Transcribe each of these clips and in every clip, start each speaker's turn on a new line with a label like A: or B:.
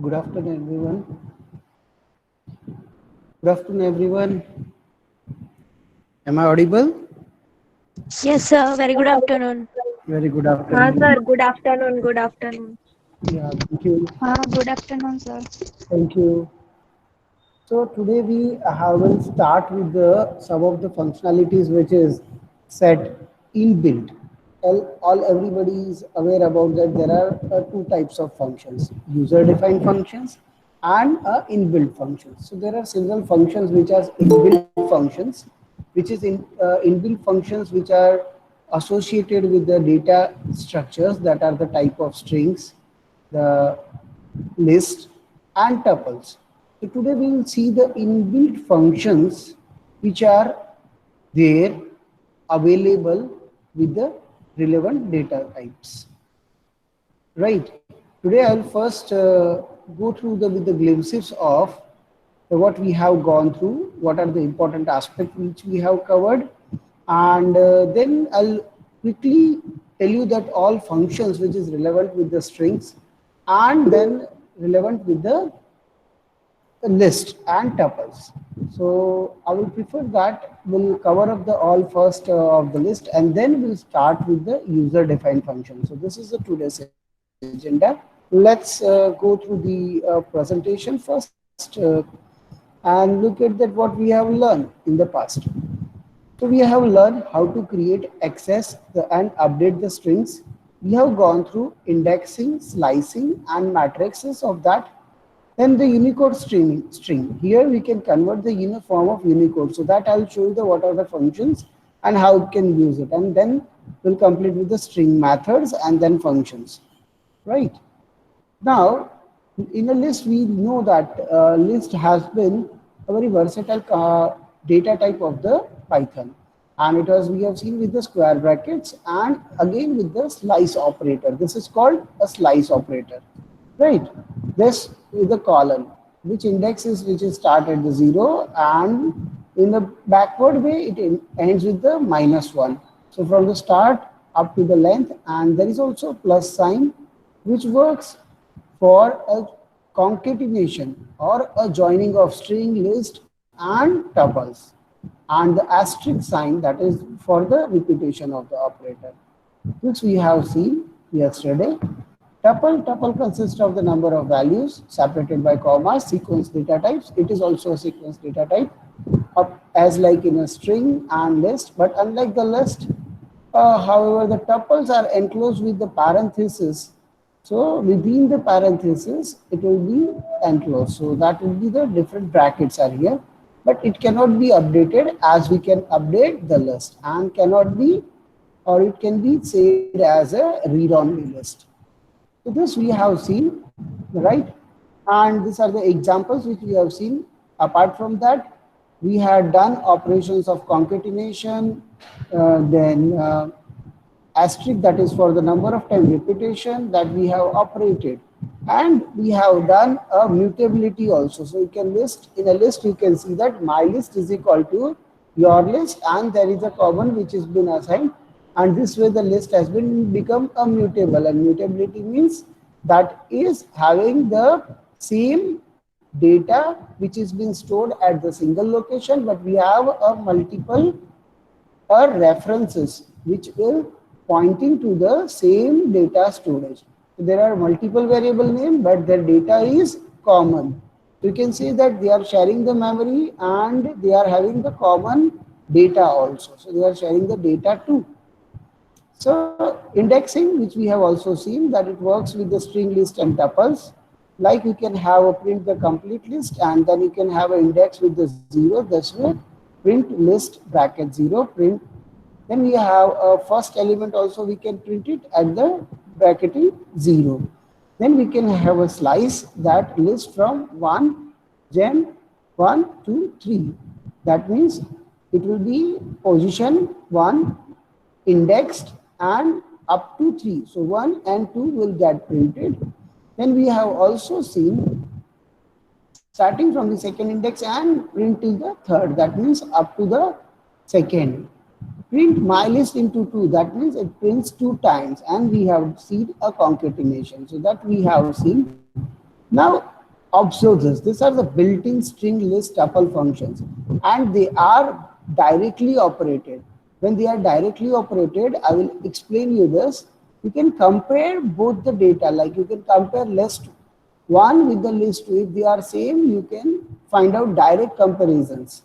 A: Good afternoon, everyone. Good afternoon, everyone. Am I audible?
B: Yes, sir. Very good afternoon.
A: Very good
C: हाँ
A: afternoon.
C: Sir good afternoon good afternoon
A: Yeah, thank you.
D: Good afternoon, sir.
A: Thank you. So today we will start with the some of the functionalities which is set inbuilt. All everybody is aware about that there are two types of functions: user-defined functions and inbuilt functions. So there are several functions which are inbuilt functions, which is inbuilt functions which are associated with the data structures that are the type of strings, the list and tuples. So today we will see the inbuilt functions which are there available with the relevant data types. Right. Today I'll first go through with the glimpses of what we have gone through, what are the important aspects which we have covered, and then I'll quickly tell you that all functions which is relevant with the strings and then relevant with the list and tuples. So I will prefer that we'll cover up the all first of the list and then we'll start with the user defined function. So this is the today's agenda. Let's go through the presentation first and look at that what we have learned in the past. So we have learned how to create, access and update the strings. We have gone through indexing, slicing and matrices of that. Then the Unicode string. Here we can convert the form of Unicode. So that I'll show you the what are the functions and how you can use it. And then we'll complete with the string methods and then functions. Right. Now, in a list, we know that list has been a very versatile data type of the Python. And it was, we have seen with the square brackets and again with the slice operator. This is called a slice operator, right? This with the column, which index is which is start at the 0 and in the backward way, it ends with the -1. So from the start up to the length, and there is also plus sign, which works for a concatenation or a joining of string list and tuples, and the asterisk sign that is for the repetition of the operator, which we have seen yesterday. Tuple consists of the number of values separated by commas, sequence data types. It is also a sequence data type, as like in a string and list, but unlike the list, however, the tuples are enclosed with the parenthesis. So within the parenthesis, it will be enclosed. So that will be the different brackets are here, but it cannot be updated as we can update the list and cannot be, or it can be said as a read-only list. So this we have seen, right? And these are the examples which we have seen. Apart from that, we had done operations of concatenation, then asterisk, that is for the number of time repetition that we have operated, and we have done a mutability also. So you can list in a list, you can see that my list is equal to your list and there is a common which has been assigned, and this way the list has been become a mutable, and mutability means that is having the same data which is being stored at the single location, but we have a multiple or references which will pointing to the same data storage. So there are multiple variable name, but their data is common. You can say that they are sharing the memory and they are having the common data also. So they are sharing the data too. So indexing, which we have also seen that it works with the string list and tuples. Like you can have a print the complete list and then you can have an index with the 0. This way, print list bracket 0 print. Then we have a first element also, we can print it at the bracketing 0. Then we can have a slice that list from 1 gen 1 to 3. That means it will be position 1 indexed and up to 3. So 1 and 2 will get printed. Then we have also seen starting from the second index and print till the third. That means up to the second. Print my list into 2. That means it prints 2 times, and we have seen a concatenation. So that we have seen. Now, observe this. These are the built-in string list tuple functions, and they are directly operated. When they are directly operated, I will explain you this. You can compare both the data, like you can compare list 1 with the list 2. If they are same, you can find out direct comparisons,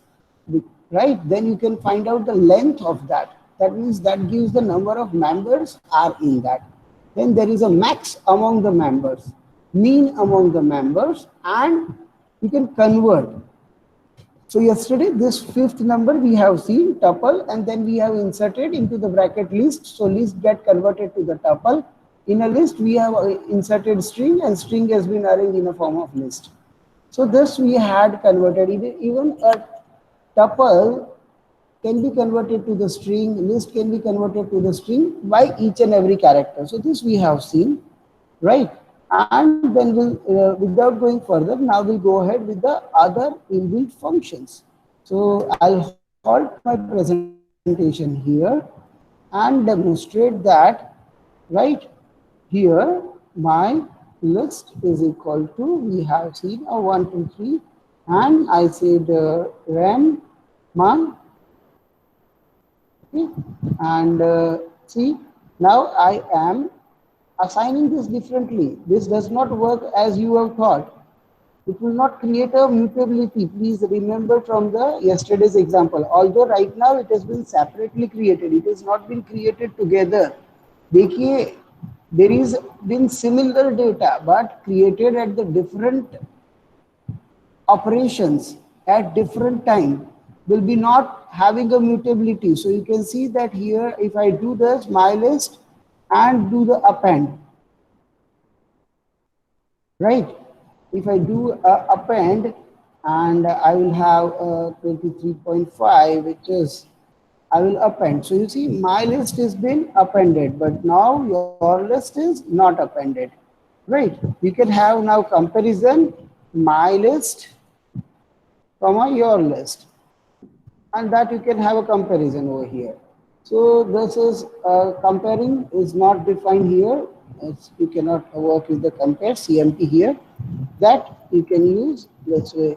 A: right? Then you can find out the length of that. That means that gives the number of members are in that. Then there is a max among the members, mean among the members, and you can convert. So yesterday, this fifth number we have seen tuple, and then we have inserted into the bracket list. So list get converted to the tuple. In a list, we have inserted string, and string has been arranged in a form of list. So this we had converted. Even a tuple can be converted to the string, list can be converted to the string by each and every character. So this we have seen, right? And then we'll, without going further, now we'll go ahead with the other inbuilt functions. So I'll halt my presentation here and demonstrate that, right? Here, my list is equal to, we have seen a 1, 2, 3, and I said ram, man, okay? And see, now I am assigning this differently. This does not work as you have thought. It will not create a mutability. Please remember from the yesterday's example. Although right now it has been separately created, it has not been created together. देखिए, there is been similar data but created at the different operations at different time will be not having a mutability. So you can see that here, if I do this my list and do the append, right? If I do append, and I will have 23.5, which is I will append. So you see my list has been appended, but now your list is not appended, right? You can have now comparison my list comma your list, and that you can have a comparison over here. So this is comparing is not defined here. You cannot work with the compare CMP here. That you can use, let's say,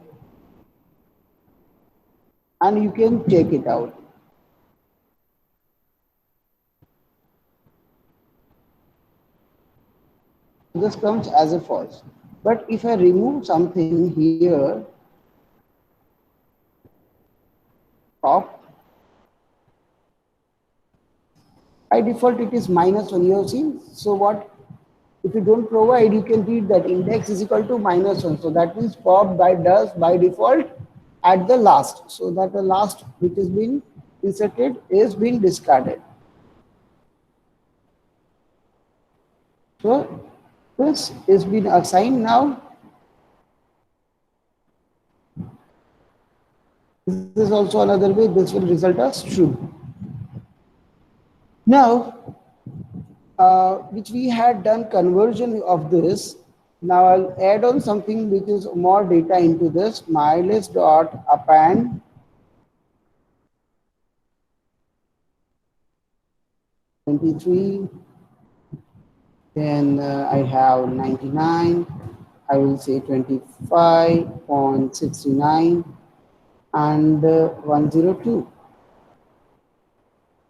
A: and you can take it out. This comes as a false. But if I remove something here, top, by default it is -1. You have seen. So what? If you don't provide, you can read that index is equal to -1. So that means pop does by default at the last. So that the last which is being inserted is being discarded. So this is been assigned now. This is also another way. This will result as true. Now, which we had done conversion of this. Now I'll add on something which is more data into this. Mylist dot append (23). Then I have 99. I will say 25.69 and 102.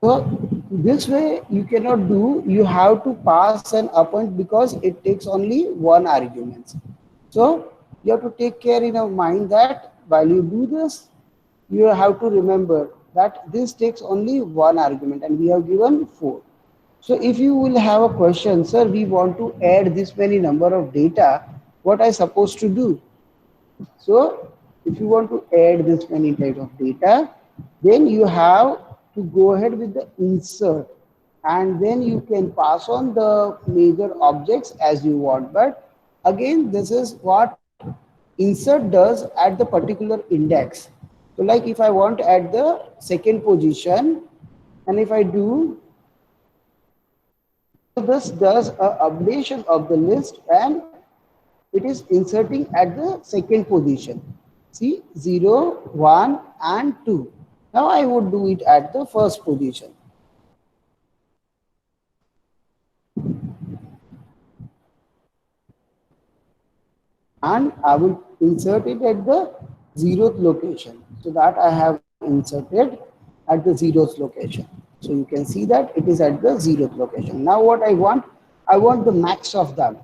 A: So this way you cannot do, you have to pass an append because it takes only one argument. So you have to take care in your mind that while you do this, you have to remember that this takes only one argument and we have given 4. So if you will have a question, sir, we want to add this many number of data, what I supposed to do? So if you want to add this many type of data, then you have to go ahead with the insert, and then you can pass on the major objects as you want. But again, this is what insert does at the particular index. So like if I want at the second position, and if I do, so this does a updation of the list and it is inserting at the second position. See, 0, 1 and 2. Now I would do it at the first position. and I will insert it at the zeroth location. So that I have inserted at the zeroth location. So you can see that it is at the zeroth location. Now what I want the max of them.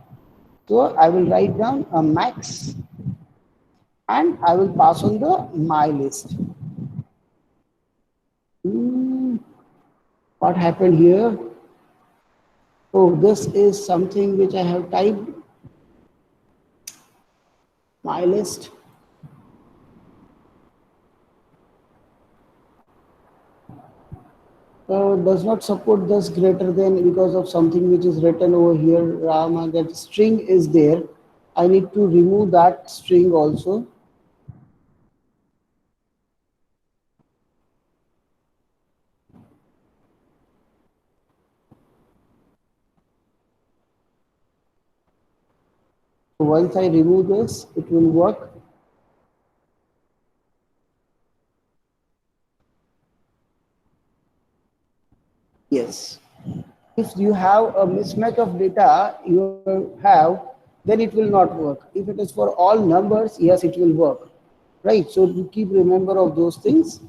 A: So I will write down a max and I will pass on the my list. Hmm, what happened here? Oh, this is something which I have typed my list. Does not support this greater than because of something which is written over here, Rama, that string is there. I need to remove that string also. So once I remove this, it will work. Yes. If you have a mismatch of data you have, then it will not work. If it is for all numbers, yes, it will work. Right. So you keep remember of those things.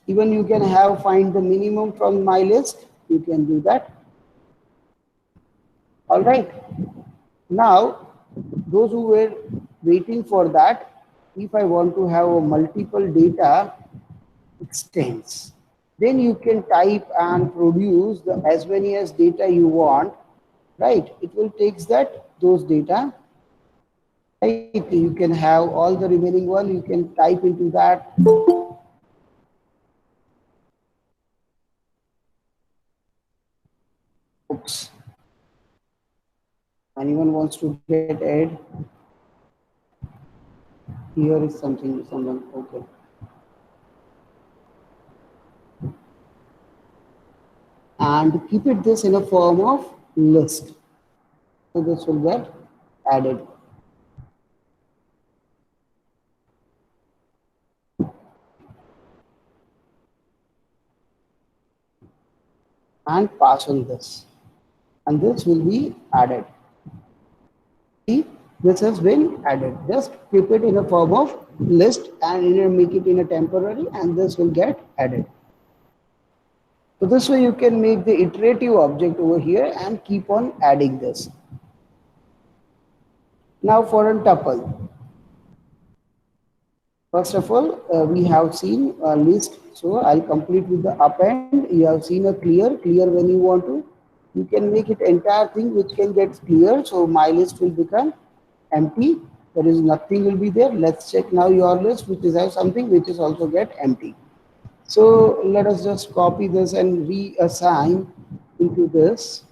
A: Even you can have find the minimum from my list. You can do that. All right. Now, those who were waiting for that, if I want to have a multiple data extents, then you can type and produce the as many as data you want, right? It will takes that those data, right? You can have all the remaining one, you can type into that. Oops. Anyone wants to get add? Here is something, someone, okay. And keep it this in a form of list. So this will get added and pass on this. And this will be added. See, this has been added. Just keep it in a form of list and make it in a temporary and this will get added. So this way you can make the iterative object over here and keep on adding this. Now for a tuple. First of all, we have seen a list. So I'll complete with the append. You have seen a clear when you want to. You can make it entire thing which can get clear. So my list will become empty. There is nothing will be there. Let's check now your list which is have something which is also get empty. So let us just copy this and reassign into this.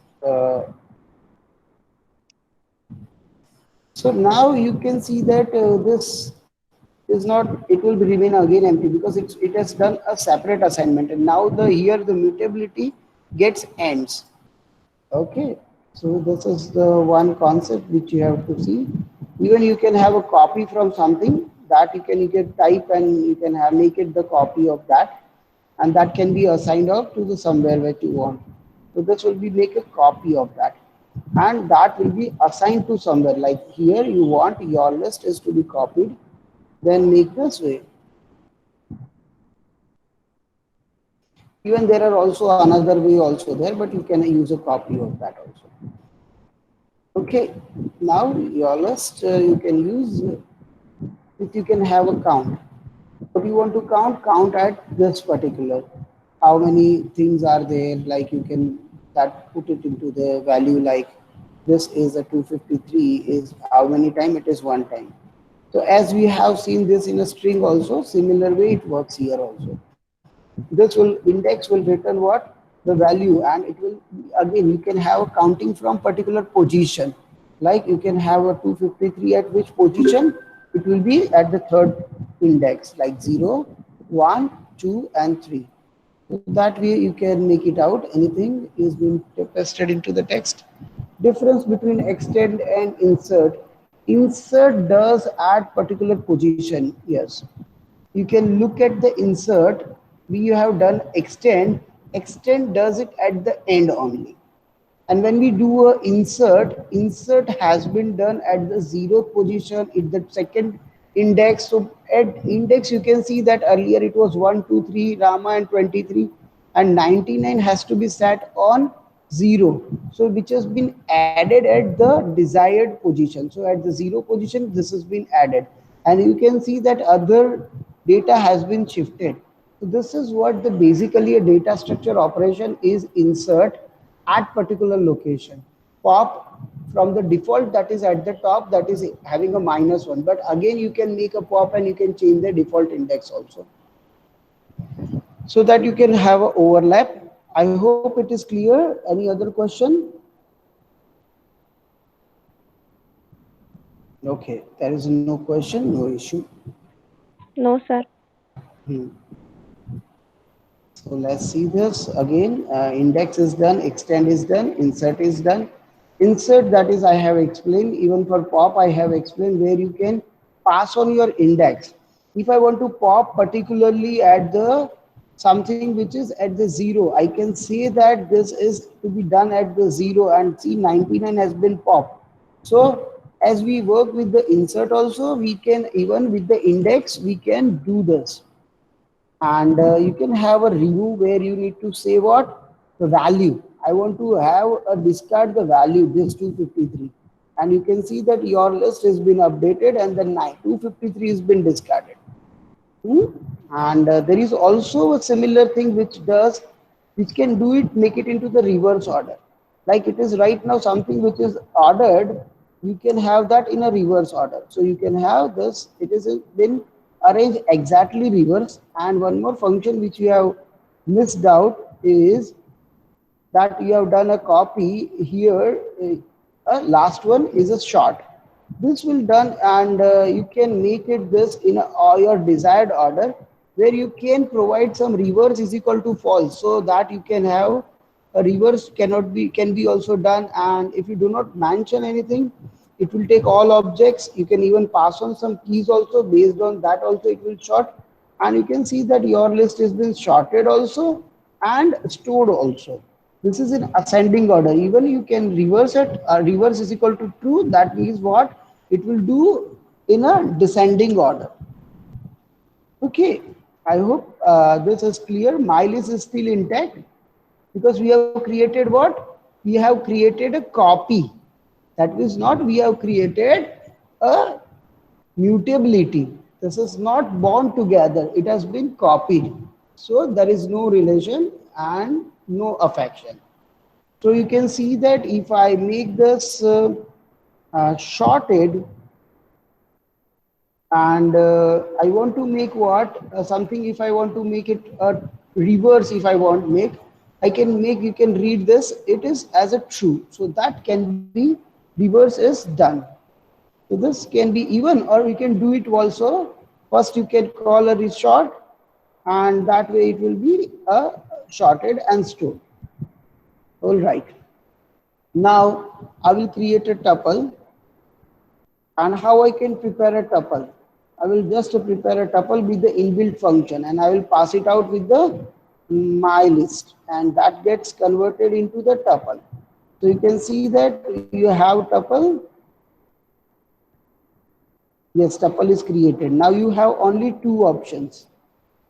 A: So now you can see that this is not, it will be remain again empty because it has done a separate assignment and now the here the mutability gets ends. Okay, so this is the one concept which you have to see. Even you can have a copy from something that you can type and you can have make it the copy of that, and that can be assigned off to the somewhere where you want. So this will be make a copy of that, and that will be assigned to somewhere. Like here, you want your list is to be copied, then make this way. Even there are also another way also there, but you can use a copy of that also. Okay, now your list you can use if you can have a count. What you want to count? Count at this particular. How many things are there? Like you can that put it into the value like this is a 253 is how many time it is one time. So as we have seen this in a string also, similar way it works here also. This will index will return what the value and it will again you can have counting from particular position, like you can have a 253 at which position it will be at the third index like 0 1 2 and 3. So that way you can make it out anything is being pasted into the text. Difference between extend and insert. Insert does add particular position, yes. You can look at the insert. We have done extend. Extend does it at the end only. And when we do a insert has been done at the 0th position in the second index. So at index, you can see that earlier it was 1, 2, 3, Rama and 23, and 99 has to be set on 0. So which has been added at the desired position. So at the 0 position, this has been added. And you can see that other data has been shifted. So this is what the basically a data structure operation is insert at particular location. Pop from the default that is at the top, that is having a -1, but again you can make a pop and you can change the default index also, so that you can have an overlap. I hope it is clear. Any other question? Okay, there is no question, no issue.
C: No, sir.
A: So let's see this again. Index is done, extend is done, insert is done. Insert, that is I have explained. Even for pop I have explained, where you can pass on your index. If I want to pop particularly at the something which is at the 0, I can say that this is to be done at the 0, and see 99 has been popped. So as we work with the insert also, we can, even with the index, we can do this. And you can have a remove where you need to say what? The value. I want to have a discard the value, this 253. And you can see that your list has been updated and the 253 has been discarded. And there is also a similar thing which can do it, make it into the reverse order. Like it is right now something which is ordered, you can have that in a reverse order. So you can have this, it is been arranged exactly reverse. And one more function which you have missed out is that you have done a copy here. Last one is a short. This will done, and you can make it this in your desired order, where you can provide some reverse is equal to false, so that you can have a reverse can be also done. And if you do not mention anything, it will take all objects. You can even pass on some keys also, based on that also it will sort. And you can see that your list has been sorted also and stored also. This is in ascending order. Even you can reverse it. Reverse is equal to true. That means what? It will do in a descending order. Okay, I hope this is clear. My list is still intact because we have created what? We have created a copy. That means not we have created a mutability. This is not bound together. It has been copied. So there is no relation and no affection. So you can see that if I make this shorted, and I want to make what? Something, if I want to make it a reverse, if I want to make, I can make, you can read this, it is as a true. So that can be, reverse is done. So this can be even, or we can do it also. First you can call a resort, and that way it will be shorted and stored. All right. Now I will create a tuple. And how I can prepare a tuple? I will just prepare a tuple with the inbuilt function, and I will pass it out with the my list, and that gets converted into the tuple. So you can see that you have tuple. Yes, tuple is created. Now you have only two options.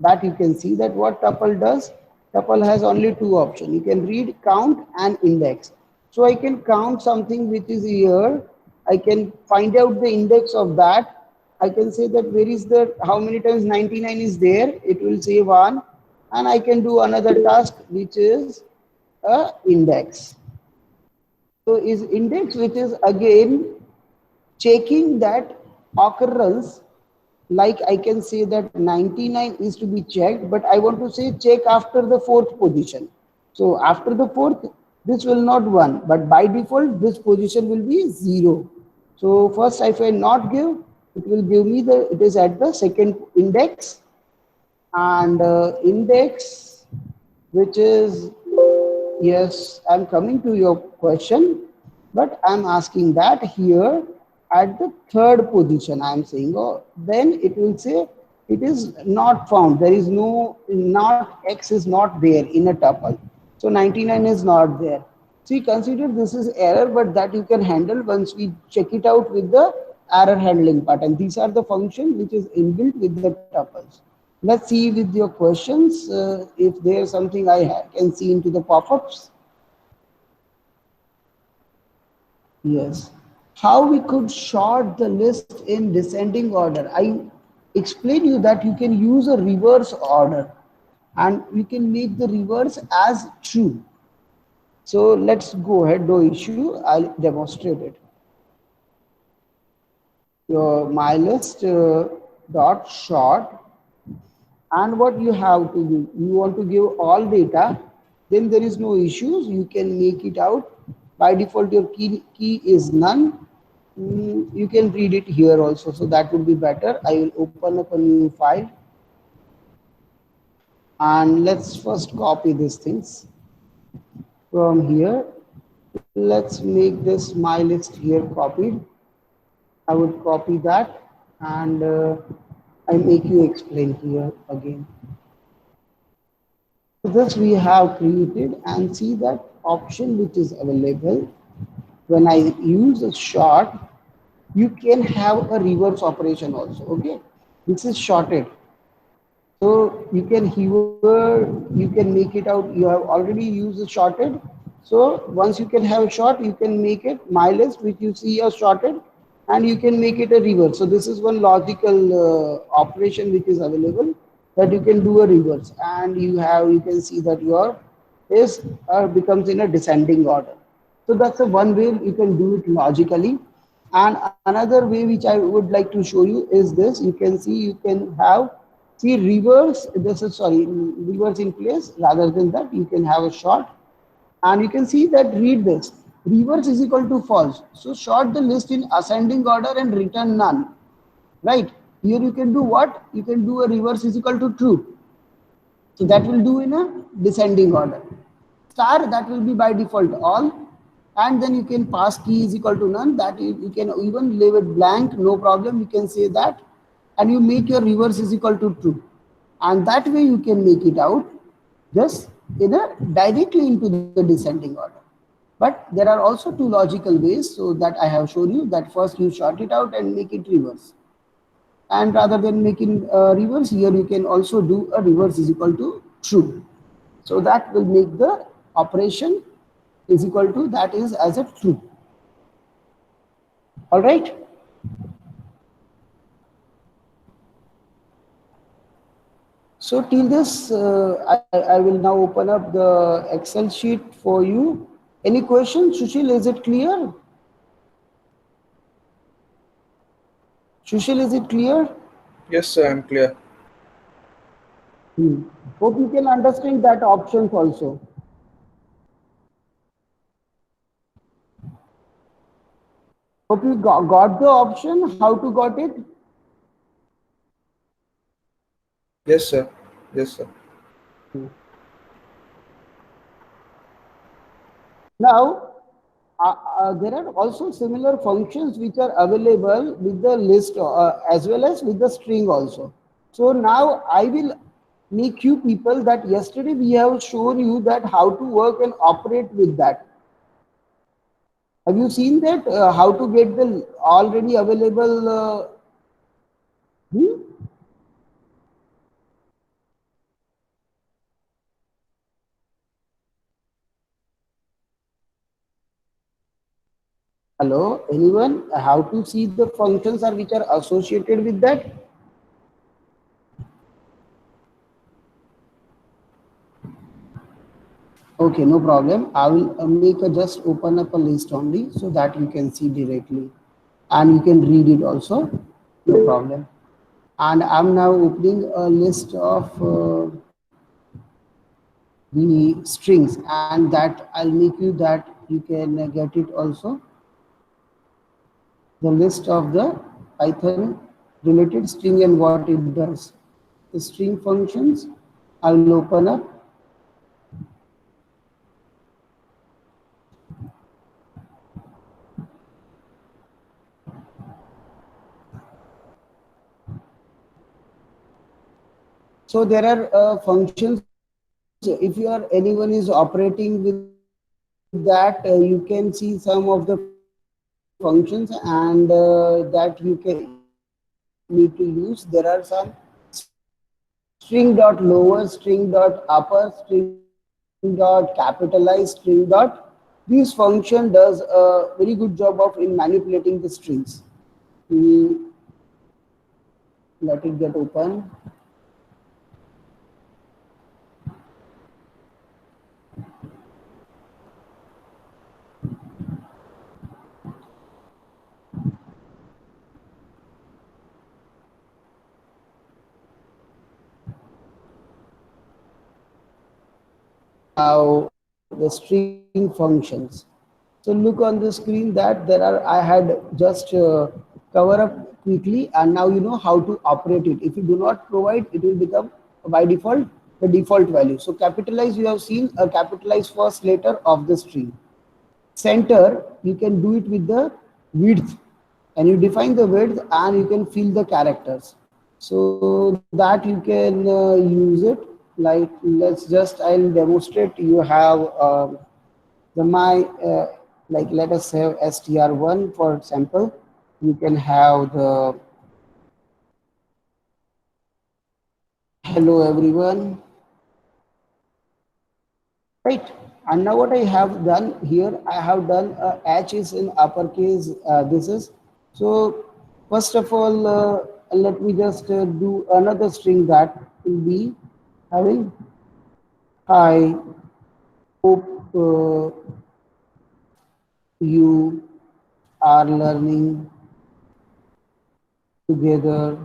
A: That you can see that what tuple does. Tuple has only two options. You can read, count, and index. So I can count something which is here. I can find out the index of that. I can say that where is the, how many times 99 is there. It will say 1. And I can do another task which is a index. So is index, which is again checking that occurrence. Like I can say that 99 is to be checked, but I want to say check after the 4th position. So after the 4th, this will not 1, but by default, this position will be 0. So first, if I not give, it will give me the, it is at the 2nd index, and index, which is, yes, I'm coming to your question, but I'm asking that here at the 3rd position, I'm saying, oh, then it will say it is not found. There is no, not X is not there in a tuple. So 99 is not there. See, consider this is error, but that you can handle once we check it out with the error handling part. And these are the function which is inbuilt with the tuples. Let's see with your questions if there's something I can see into the pop-ups. Yes. How we could sort the list in descending order. I explain you that you can use a reverse order and we can make the reverse as true. So let's go ahead, no issue. I'll demonstrate it. Your my list dot sort, and what you have to do, you want to give all data, then there is no issues, you can make it out. By default your key is none. You can read it here also, so that would be better. I will open up a new file and let's first copy these things from here. Let's make this my list here copied. I would copy that and I make you explain here again. This we have created, and see that option which is available. When I use a short, you can have a reverse operation also. Okay, this is shorted, so you can here you can make it out. You have already used the shorted, so once you can have a short, you can make it my list which you see as shorted, and you can make it a reverse. So this is one logical operation which is available, that you can do a reverse, and you can see that your is becomes in a descending order. So that's the one way you can do it logically. And another way which I would like to show you is this. You can see you can have, see reverse, this is sorry, reverse in place. Rather than that, you can have a short, and you can see that read this. Reverse is equal to false. So sort the list in ascending order and return none. Right? Here you can do what? You can do a reverse is equal to true. So that will do in a descending order. Star, that will be by default all, and then you can pass key is equal to none. That you can even leave it blank, no problem. You can say that, and you make your reverse is equal to true, and that way you can make it out just in a directly into the descending order. But there are also two logical ways, so that I have shown you that first you short it out and make it reverse. And rather than making reverse, here you can also do a reverse is equal to true. So that will make the operation is equal to that is as a true. All right. So till this, I will now open up the Excel sheet for you. Any questions, Sushil? Is it clear? Sushil, is it clear?
D: Yes, sir, I'm clear.
A: Hope you can understand that options also. Hope you got the option, how to got it?
D: Yes, sir. Yes, sir.
A: Now, there are also similar functions which are available with the list as well as with the string also. So now I will make you people that yesterday we have shown you that how to work and operate with that. Have you seen that how to get the already available? Hmm? Hello, anyone? How to see the functions are which are associated with that? Okay, no problem. I will make a just open up a list only so that you can see directly and you can read it also. No problem. And I'm now opening a list of the strings, and that I'll make you that you can get it also. The list of the Python related string and what it does. The string functions, I will open up. So there are functions. If you are anyone is operating with that you can see some of the functions and that you can need to use. There are some string dot lower, string dot upper, string dot capitalize, string dot. This function does a very good job of in manipulating the strings. We let it get open. Now the string functions. So look on the screen that there are, I had just cover up quickly, and now you know how to operate it. If you do not provide, it will become by default the default value. So capitalize, you have seen a capitalized first letter of the string. Center, you can do it with the width, and you define the width and you can fill the characters so that you can use it. Like let's just, I'll demonstrate. You have the my like let us have str1 for example. You can have the hello everyone, right? And now what I have done here, I have done h is in uppercase. This is so first of all, let me just do another string that will be having hi, hope you are learning together,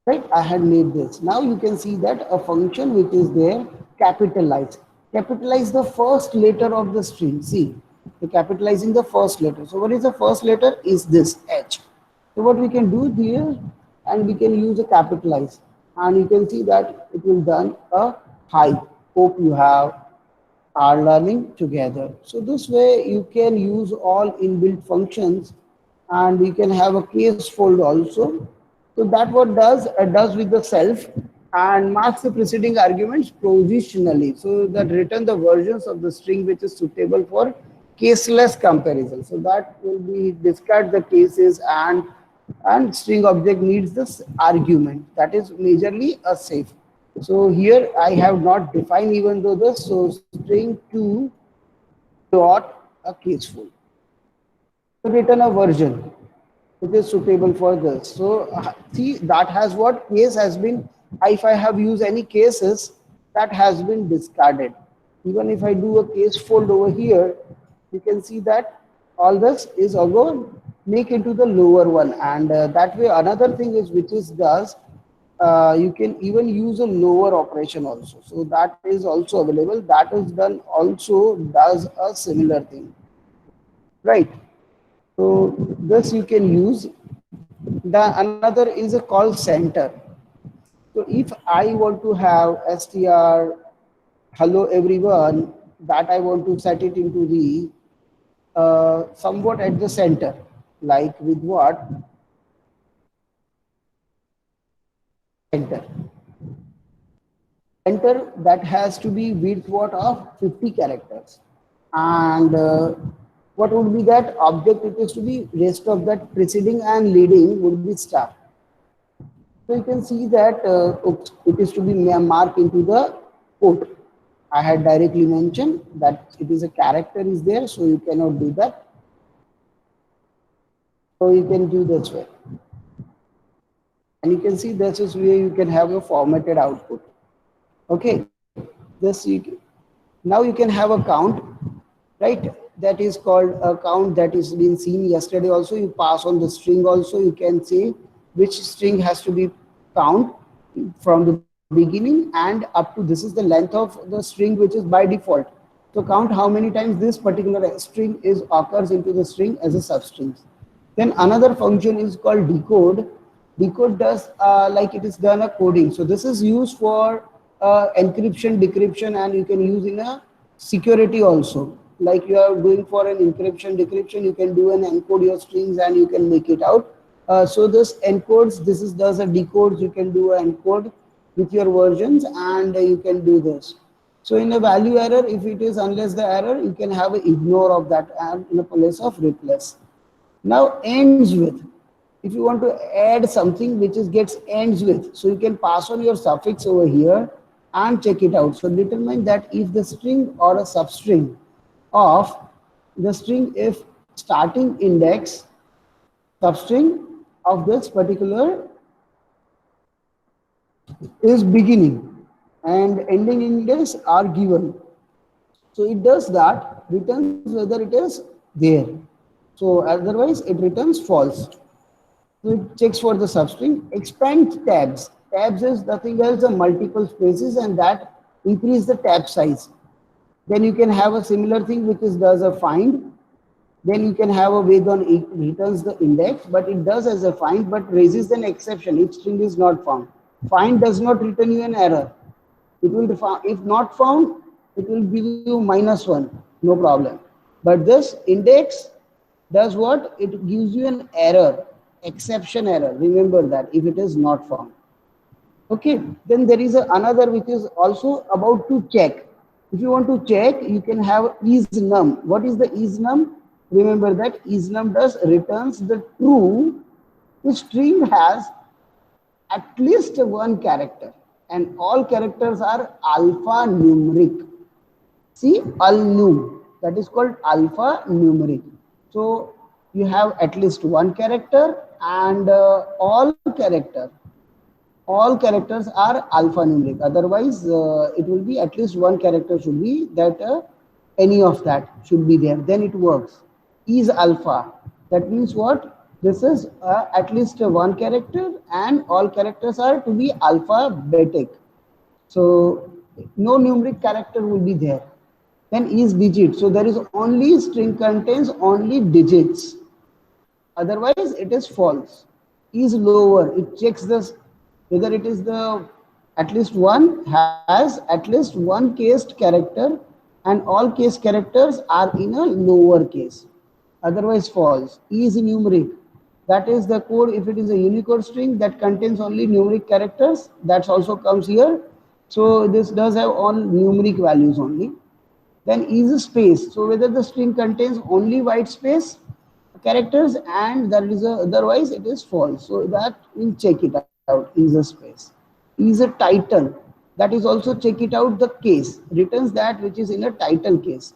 A: right? I had made this. Now you can see that a function which is there, capitalize the first letter of the string. See, the capitalizing the first letter. So what is the first letter? Is this h. So what we can do here, and we can use a capitalize, and you can see that it will done a hi, hope you have are learning together. So this way you can use all inbuilt functions, and we can have a case fold also. So that what does with the self and marks the preceding arguments positionally. So that return the versions of the string which is suitable for caseless comparison. So that will be discard the cases, and string object needs this argument, that is majorly a safe. So here I have not defined even though this, so string 2 dot a caseful. So return a version which is suitable for this. So see, that has what case has been, if I have used any cases, that has been discarded. Even if I do a case fold over here, you can see that all this is again make into the lower one, and that way another thing is which is does, you can even use a lower operation also. So that is also available. That is done also does a similar thing, right? So this you can use. The another is a call center. So if I want to have str hello everyone, that I want to set it into the somewhat at the center, like with what center. Center that has to be width what of 50 characters, and what would be that object? It is to be rest of that preceding and leading would be star. So you can see that oops, it is to be marked into the quote. I had directly mentioned that it is a character is there, so you cannot do that. So you can do this way, and you can see this is where you can have a formatted output. Okay, this now you can have a count, right? That is called a count, that is been seen yesterday also. You pass on the string also, you can say which string has to be count from the beginning and up to this is the length of the string which is by default. So count how many times this particular string is occurs into the string as a substring. Then another function is called decode. Decode does like it is done a coding. So this is used for encryption, decryption, and you can use in a security also. Like you are doing for an encryption, decryption, you can do an encode your strings and you can make it out. So this encodes, this is does a decodes, you can do an encode with your versions, and you can do this. So in a value error, if it is unless the error, you can have a ignore of that and in a place of replace. Now ends with. If you want to add something which is gets ends with, so you can pass on your suffix over here and check it out. So determine that if the string or a substring of the string, if starting index substring of this particular is beginning and ending index are given. So it does that, returns whether it is there. So otherwise it returns false. So it checks for the substring. Expand tabs. Tabs is nothing else than multiple spaces and that increase the tab size. Then you can have a similar thing which is does a find. Then you can have a way on it returns the index, but it does as a find, but raises an exception if string is not found. Find does not return you an error. It will if not found, it will give you -1, no problem. But this index does what? It gives you an error, exception error. Remember that if it is not found. Okay, then there is another which is also about to check. If you want to check, you can have isNum. What is the isNum? Remember that isNum does returns the true. The string has at least one character, and all characters are alphanumeric. See, alnum, that is called alphanumeric. So you have at least one character, and all characters are alphanumeric. Otherwise, it will be at least one character should be that any of that should be there. Then it works. Is alpha. That means what? This is at least one character, and all characters are to be alphabetic. So no numeric character will be there. Then is digit. So there is only string contains only digits. Otherwise, it is false. Is lower. It checks this whether it is the at least one has at least one cased character, and all case characters are in a lower case. Otherwise, false. Is numeric. That is the code. If it is a Unicode string that contains only numeric characters, that also comes here. So this does have all numeric values only. Then is space. So whether the string contains only white space characters, and that is otherwise it is false. So that will check it out. Is a space. Is a title. That is also check it out the case. Returns that which is in a title case.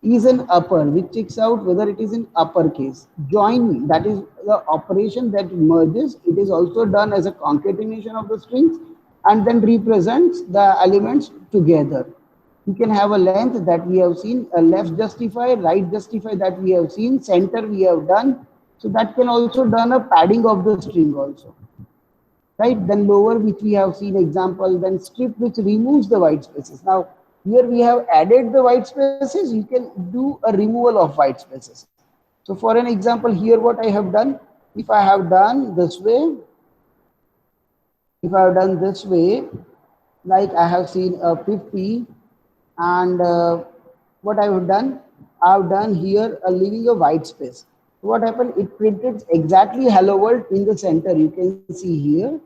A: Is an upper, which checks out whether it is in uppercase. Join, that is the operation that merges. It is also done as a concatenation of the strings and then represents the elements together. You can have a length that we have seen, a left justify, right justify that we have seen, center we have done. So that can also done a padding of the string also. Right, then lower which we have seen example, then strip which removes the white spaces. Now here we have added the white spaces, you can do a removal of white spaces. So for an example here what I have done, if I have done this way, like I have seen a 50 and what I have done here leaving a white space. So what happened, it printed exactly hello world in the center, you can see here,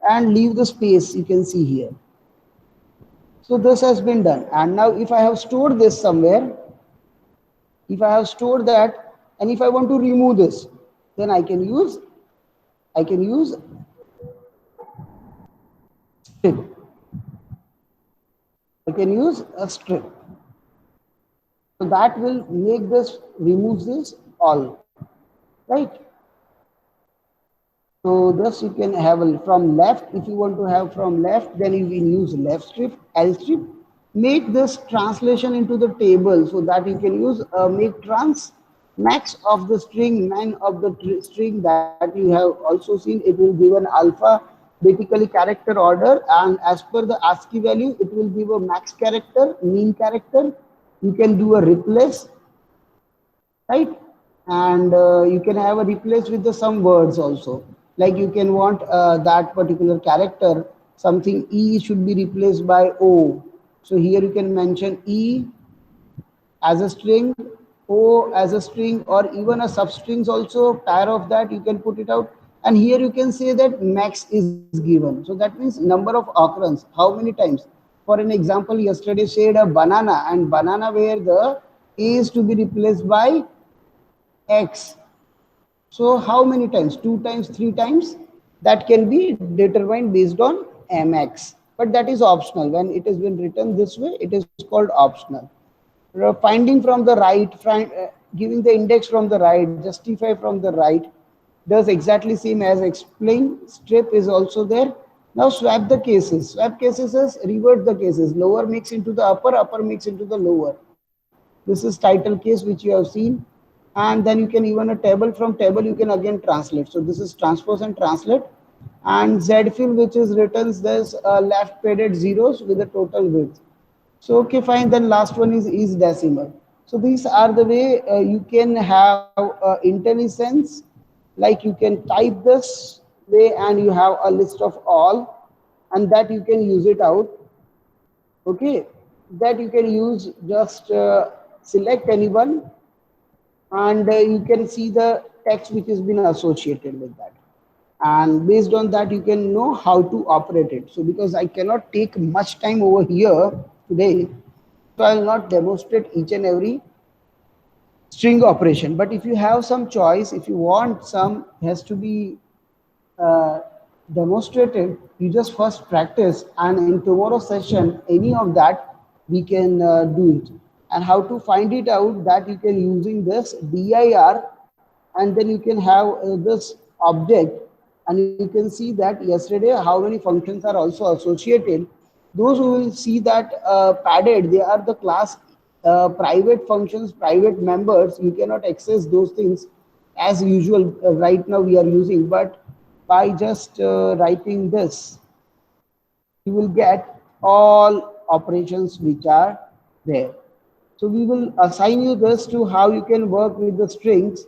A: and leave the space you can see here. So this has been done. And now if I have stored this somewhere, if I have stored that, and if I want to remove this, then I can use strip. I can use a strip. So that will make this, removes this all, right? So this you can have from left. If you want to have from left, then you will use left strip, L strip. Make this translation into the table so that you can use make trans max of the string, min of the string that you have also seen. It will give an alphabetically character order, and as per the ASCII value, it will give a max character, mean character. You can do a replace, right? And you can have a replace with the some words also. Like you can want that particular character, something E should be replaced by O. So here you can mention E as a string, O as a string, or even a substrings also, pair of that you can put it out. And here you can say that max is given. So that means number of occurrence, how many times. for an example, yesterday said a banana, and banana where the A is to be replaced by X. So how many times? 2 times, 3 times? That can be determined based on mx. But that is optional. When it has been written this way, it is called optional. Finding from the right, giving the index from the right, justify from the right, does exactly same as explain. Strip is also there. Now swap the cases. Swap cases is revert the cases. Lower mix into the upper, upper mix into the lower. This is title case which you have seen. And then you can even a table, from table you can again translate. So this is transpose and translate. And Z fill, which is written this left padded zeros with the total width. So okay, fine. Then last one is decimal. So these are the way you can have intelligence. Like you can type this way and you have a list of all, and that you can use it out. Okay, that you can use, just select anyone, and you can see the text which has been associated with that, and based on that you can know how to operate it. So because I cannot take much time over here today, so I will not demonstrate each and every string operation. But if you have some choice, if you want some has to be uh, demonstrated, you just first practice, and in tomorrow's session any of that we can do it. And how to find it out, that you can using this dir, and then you can have this object, and you can see that yesterday how many functions are also associated. Those who will see that padded, they are the class private functions, private members. You cannot access those things as usual right now we are using, but by just writing this, you will get all operations which are there. So we will assign you this to how you can work with the strings.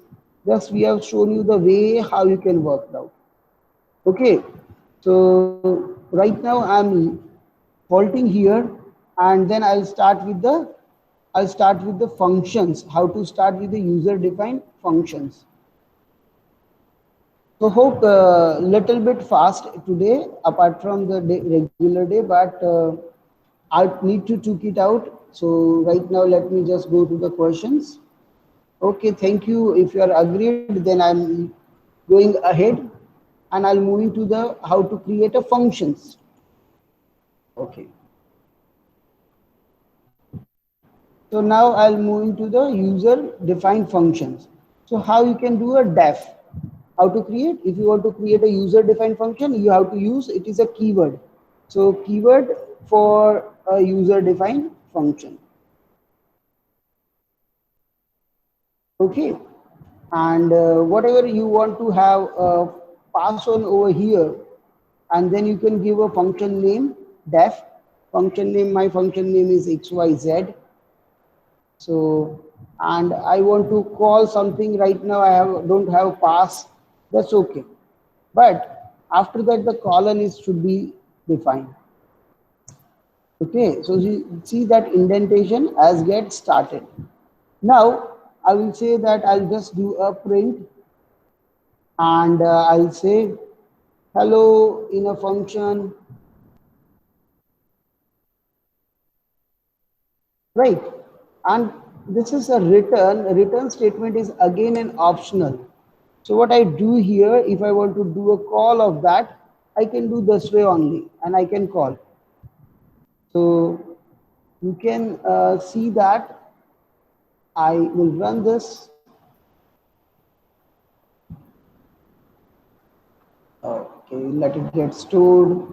A: Just we have shown you the way how you can work now. Okay, so right now I'm halting here, and then I'll start with the functions. How to start with the user defined functions. So hope little bit fast today, apart from the regular day, but I need to took it out. So right now, let me just go to the questions. Okay, thank you. If you are agreed, then I'm going ahead, and I'll moving to the how to create a functions. Okay. So now I'll move into the user defined functions. So how you can do a def, how to create, if you want to create a user defined function, you have to use, it is a keyword. So keyword for a user defined function. Okay, and whatever you want to have pass on over here, and then you can give a function name def. Function name, my function name is xyz. So, and I want to call something right now, don't have pass, that's okay. But after that the colon is should be defined. Okay, so you see that indentation as get started. Now I will say that I'll just do a print, and I'll say hello in a function, right? And this is a return statement is again an optional. So what I do here, if I want to do a call of that, I can do this way only, and I can call. So you can see that I will run this. Okay, let it get stored.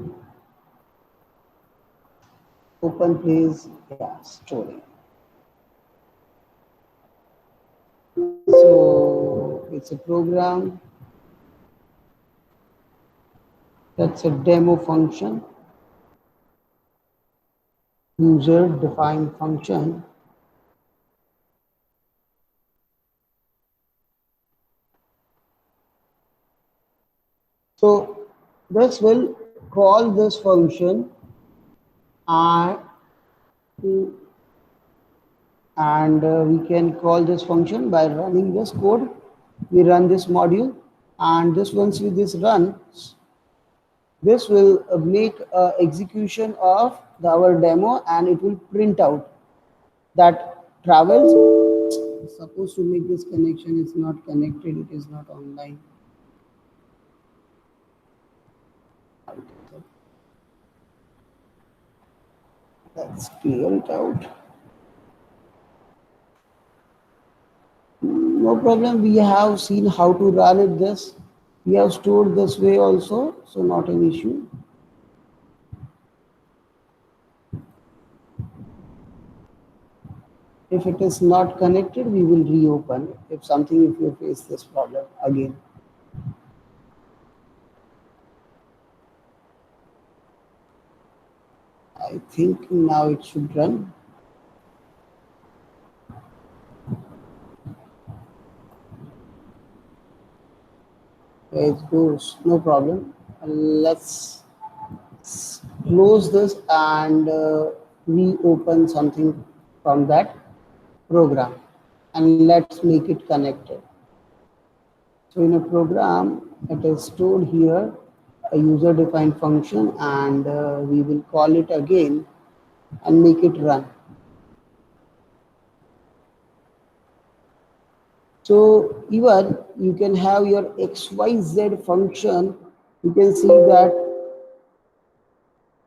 A: Open please, yeah, storing. So it's a program. That's a demo function. User defined function. So this will call this function, and we can call this function by running this code. We run this module, and this once this runs, this will make execution of our demo, and it will print out that travels. Supposed to make this connection is not connected, it is not online. Let's clear it out. No problem, we have seen how to run it this. We have stored this way also, so not an issue. If it is not connected, we will reopen. If you face this problem again. I think now it should run. It goes, no problem. Let's close this and reopen something from that program, and let's make it connected. So in a program, it is stored here, a user defined function, and we will call it again and make it run. So even you can have your XYZ function, you can see that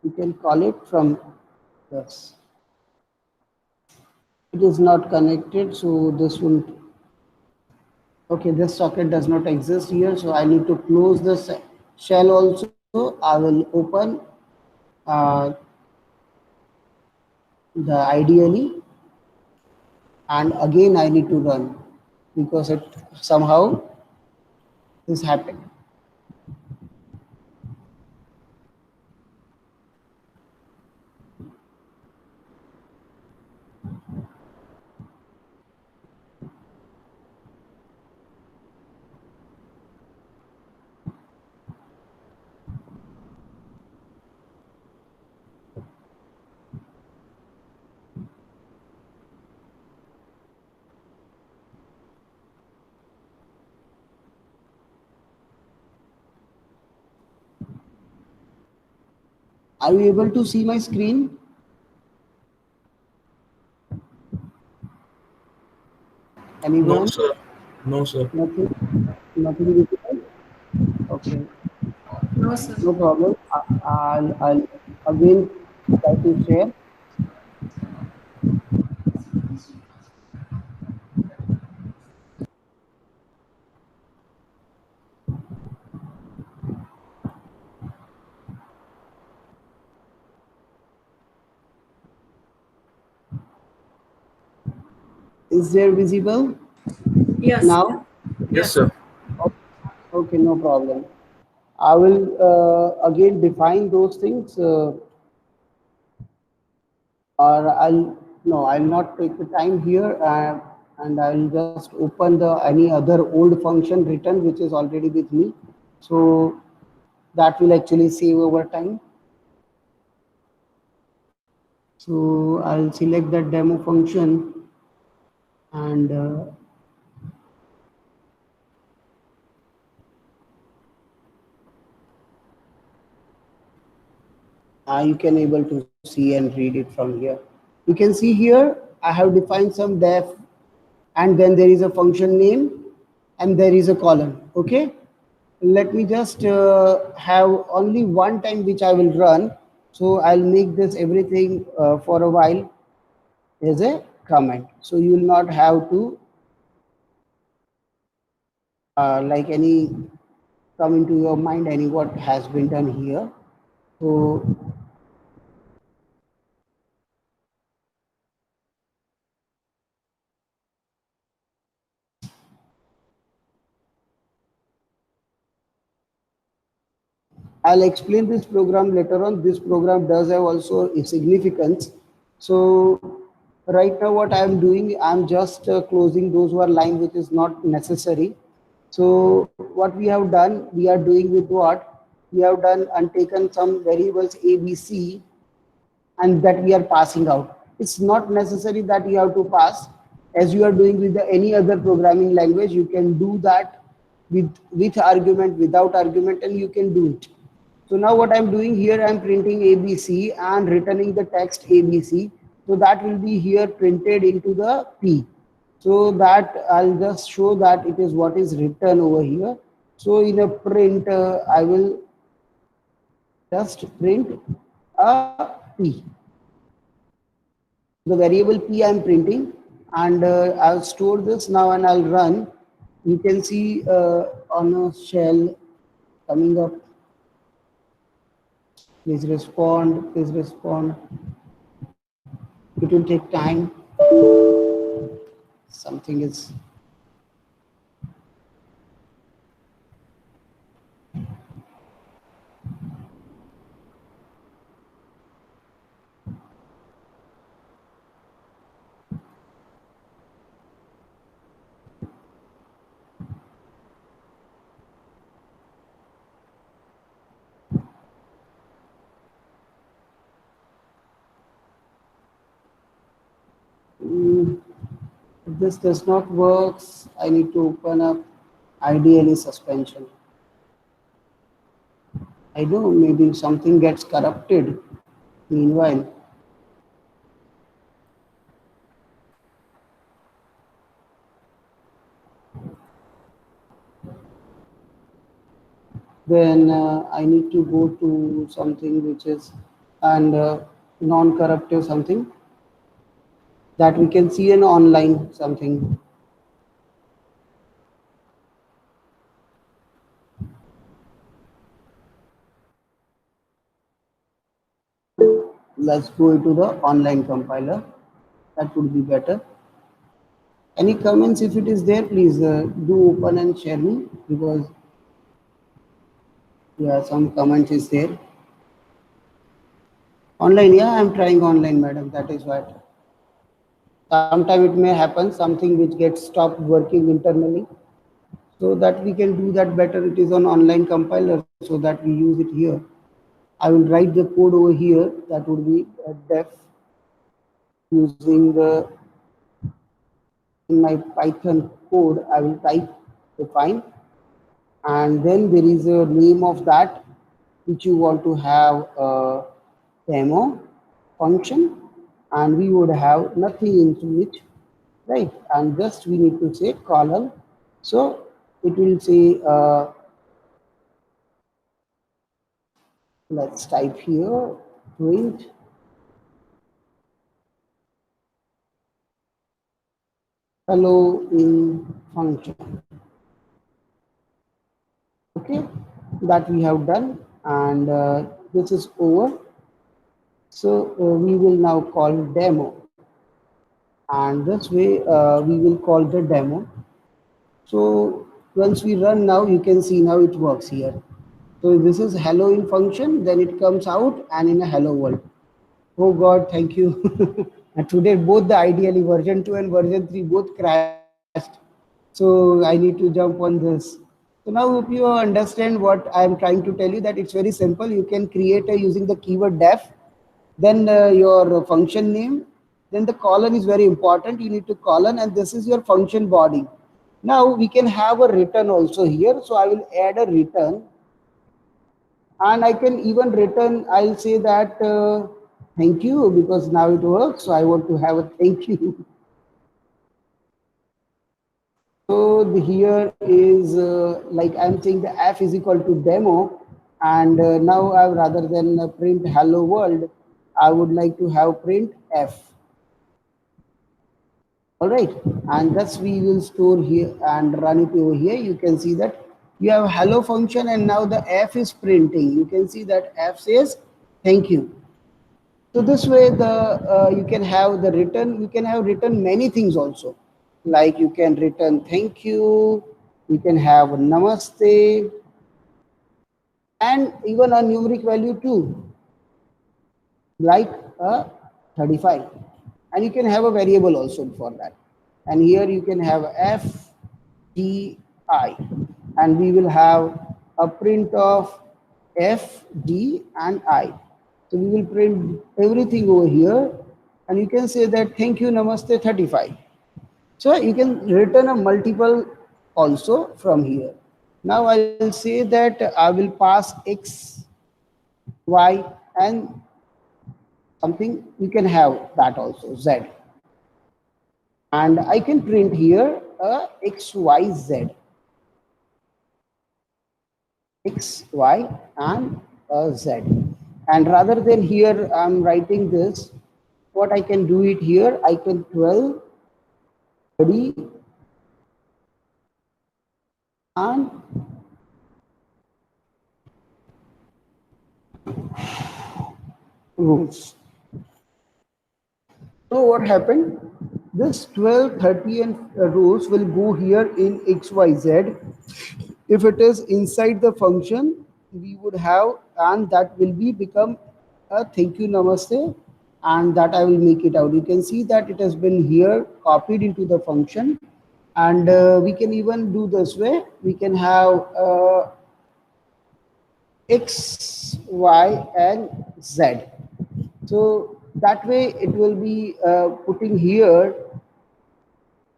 A: you can call it from this. It is not connected, so this won't. Okay, this socket does not exist here, so I need to close this shell also. I will open the ideally, and again I need to run because it somehow this happened. Are you able to see my screen?
D: No,
A: Anyone?
D: sir. No, sir.
A: Nothing visible? Okay,
E: No, sir.
A: no problem. I'll again try to share. Is there visible
E: Yes.
A: now?
D: Yes, sir.
A: Okay, no problem. I will again define those things, or I'll not take the time here, and I'll just open the any other old function written which is already with me. So that will actually save over time. So I'll select that demo function, and you can able to see and read it from here. You can see here I have defined some def, and then there is a function name, and there is a column. Okay, let me just have only one time which I will run. So I'll make this everything for a while as a comment, so you will not have to like any come into your mind any what has been done here. So I'll explain this program later on. This program does have also a significance. So right now what I'm doing, I'm just closing those who are line which is not necessary. So what we have done, we are doing with what? We have done and taken some variables A, B, C, and that we are passing out. It's not necessary that you have to pass. As you are doing with any other programming language, you can do that with argument, without argument, and you can do it. So now what I'm doing here, I'm printing ABC and returning the text ABC. So that will be here printed into the P. So that I'll just show that it is what is written over here. So in a print, I will just print a P. The variable P I'm printing, and I'll store this now and I'll run. You can see on a shell coming up. Please respond, please respond. It will take time. Something is. If this does not work, I need to open up ideally suspension. I know maybe something gets corrupted meanwhile. Then I need to go to something which is and non-corruptive something that we can see in online something. Let's go to the online compiler. That would be better. Any comments? If it is there, please do open and share me, because yeah, some comments is there. Online, yeah, I'm trying online, madam. That is what. Sometime it may happen, something which gets stopped working internally. So that we can do that better, it is on online compiler, so that we use it here. I will write the code over here. That would be def using the in my Python code. I will type define, and then there is a name of that which you want to have a demo function, and we would have nothing into it, right? And just we need to say column. So it will say let's type here print hello in function. Okay, that we have done, and this is over. So we will now call demo, and this way we will call the demo. So once we run now, you can see now it works here. So this is hello in function, then it comes out and in a hello world. Oh God, thank you. And today both the ideally version 2 and version 3 both crashed. So I need to jump on this. So now if you understand what I am trying to tell you, that it's very simple. You can create using the keyword def, then your function name, then the colon is very important. You need to colon, and this is your function body. Now we can have a return also here. So I will add a return, and I can even return, I'll say that thank you, because now it works. So I want to have a thank you. So here is like I'm saying the f is equal to demo, and now I rather than print hello world, I would like to have print f. All right, and thus we will store here and run it over here. You can see that you have hello function, and now the f is printing. You can see that f says thank you. So this way the you can have the return. You can have written many things also, like you can return thank you, you can have namaste, and even a numeric value too, like 35, and you can have a variable also for that. And here you can have f d I, and we will have a print of f d and I. So we will print everything over here, and you can say that thank you namaste 35. So you can return a multiple also from here. Now I will say that I will pass x y, and something we can have that also, z. And I can print here a x, y, z, x, y, and z. And rather than here I'm writing this, what I can do it here, I can 12, 30, and rules. So what happened? This 12, 30 and rows will go here in xyz. If it is inside the function, we would have, and that will be become a thank you namaste, and that I will make it out. You can see that it has been here copied into the function, and we can even do this way. We can have x, y, and z. So that way it will be putting here.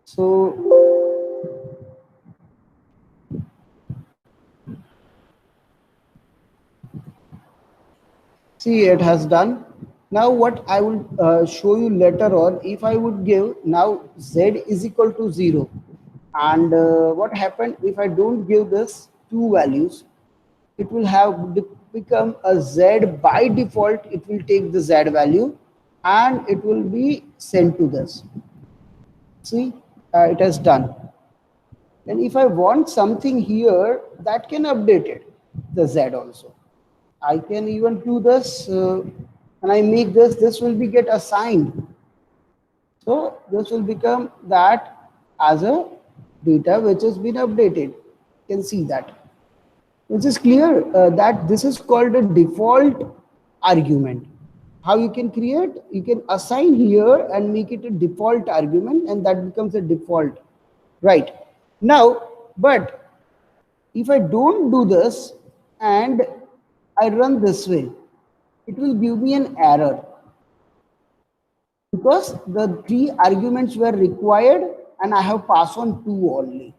A: So see, it has done. Now what I will show you later on, if I would give now z is equal to 0, and what happened if I don't give this two values, it will have become a z by default. It will take the z value and it will be sent to this. See, it has done. And if I want something here, that can update it, the z also. I can even do this, and I make this will be get assigned. So this will become that as a data which has been updated. You can see that. Which is clear that this is called a default argument. How you can create? You can assign here and make it a default argument, and that becomes a default. Right. Now, but if I don't do this and I run this way, it will give me an error because the three arguments were required and I have passed on two only.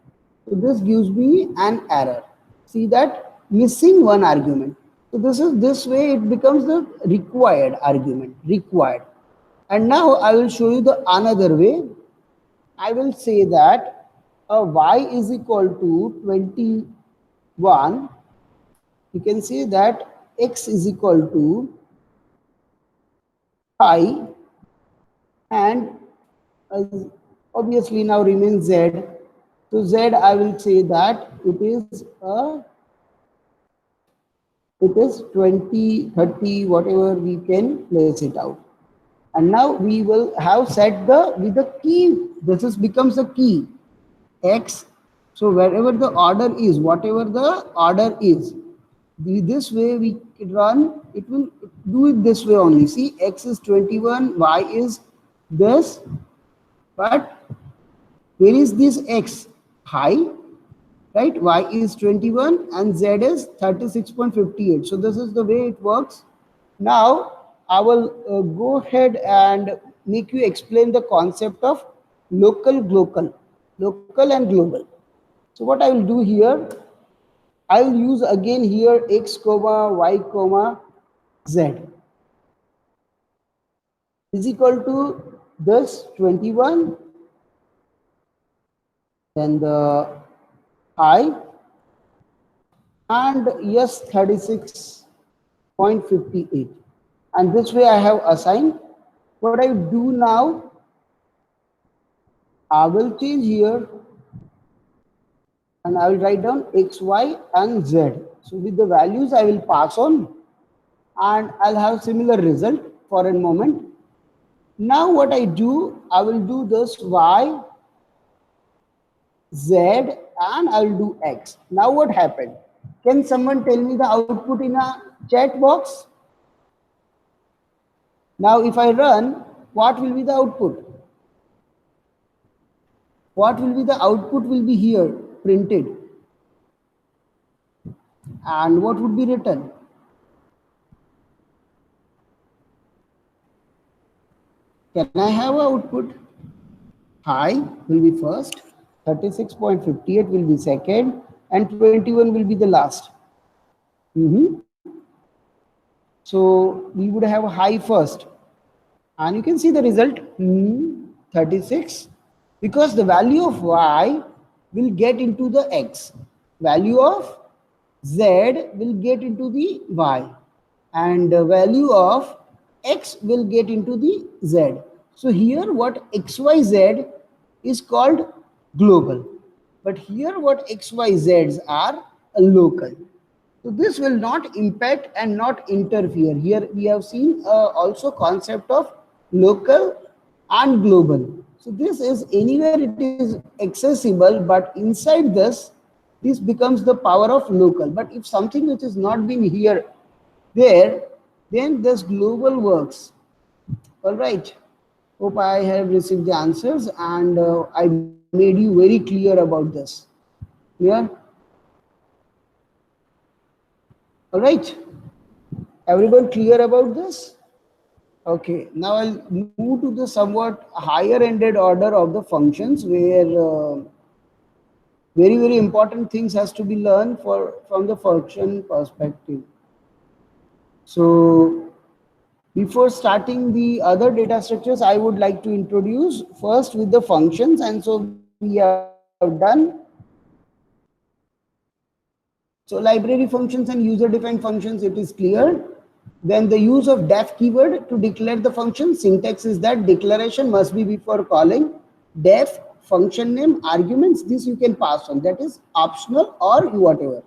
A: So this gives me an error. See that missing one argument. So this way it becomes the required argument, required. And now I will show you the another way. I will say that y is equal to 21. You can say that x is equal to pi, and obviously now remains z. So z, I will say that it is 20, 30, whatever we can place it out. And now we will have set with the key. This is becomes a key x. So wherever the order is, whatever the order is, this way we run, it will do it this way only. See, x is 21, y is this, but where is this x? High, right? Y is 21 and z is 36.58. So this is the way it works. Now I will go ahead and make you explain the concept of local, local and global. So what I will do here, I will use again here x comma y comma z is equal to this 21, then the I, and yes 36.58, and this way I have assigned. What I do now, I will change here and I will write down x, y and z. So with the values I will pass on and I'll have similar result for a moment. Now what I do, I will do this y, z, and I will do x. Now what happened? Can someone tell me the output in a chat box? Now if I run, what will be the output? What will be the output will be here printed. And what would be written? Can I have an output? High will be first, 36.58 will be second, and 21 will be the last. So we would have high first, and you can see the result 36, because the value of y will get into the x, value of z will get into the y, and the value of x will get into the z. So here what xyz is called global, but here what xyz's are local. So this will not impact and not interfere. Here we have seen also concept of local and global. So this is anywhere it is accessible, but inside this becomes the power of local. But if something which is not been here, there, then this global works. All right. Hope I have received the answers, and I made you very clear about this. Clear? All right. Everyone clear about this? Okay. Now I'll move to the somewhat higher ended order of the functions, where very important things has to be learned from the function perspective. So before starting the other data structures, I would like to introduce first with the functions, and so we have done. So library functions and user-defined functions, it is clear. Then the use of def keyword to declare the function. Syntax is that declaration must be before calling. Def, function name, arguments, this you can pass on. That is optional or whatever.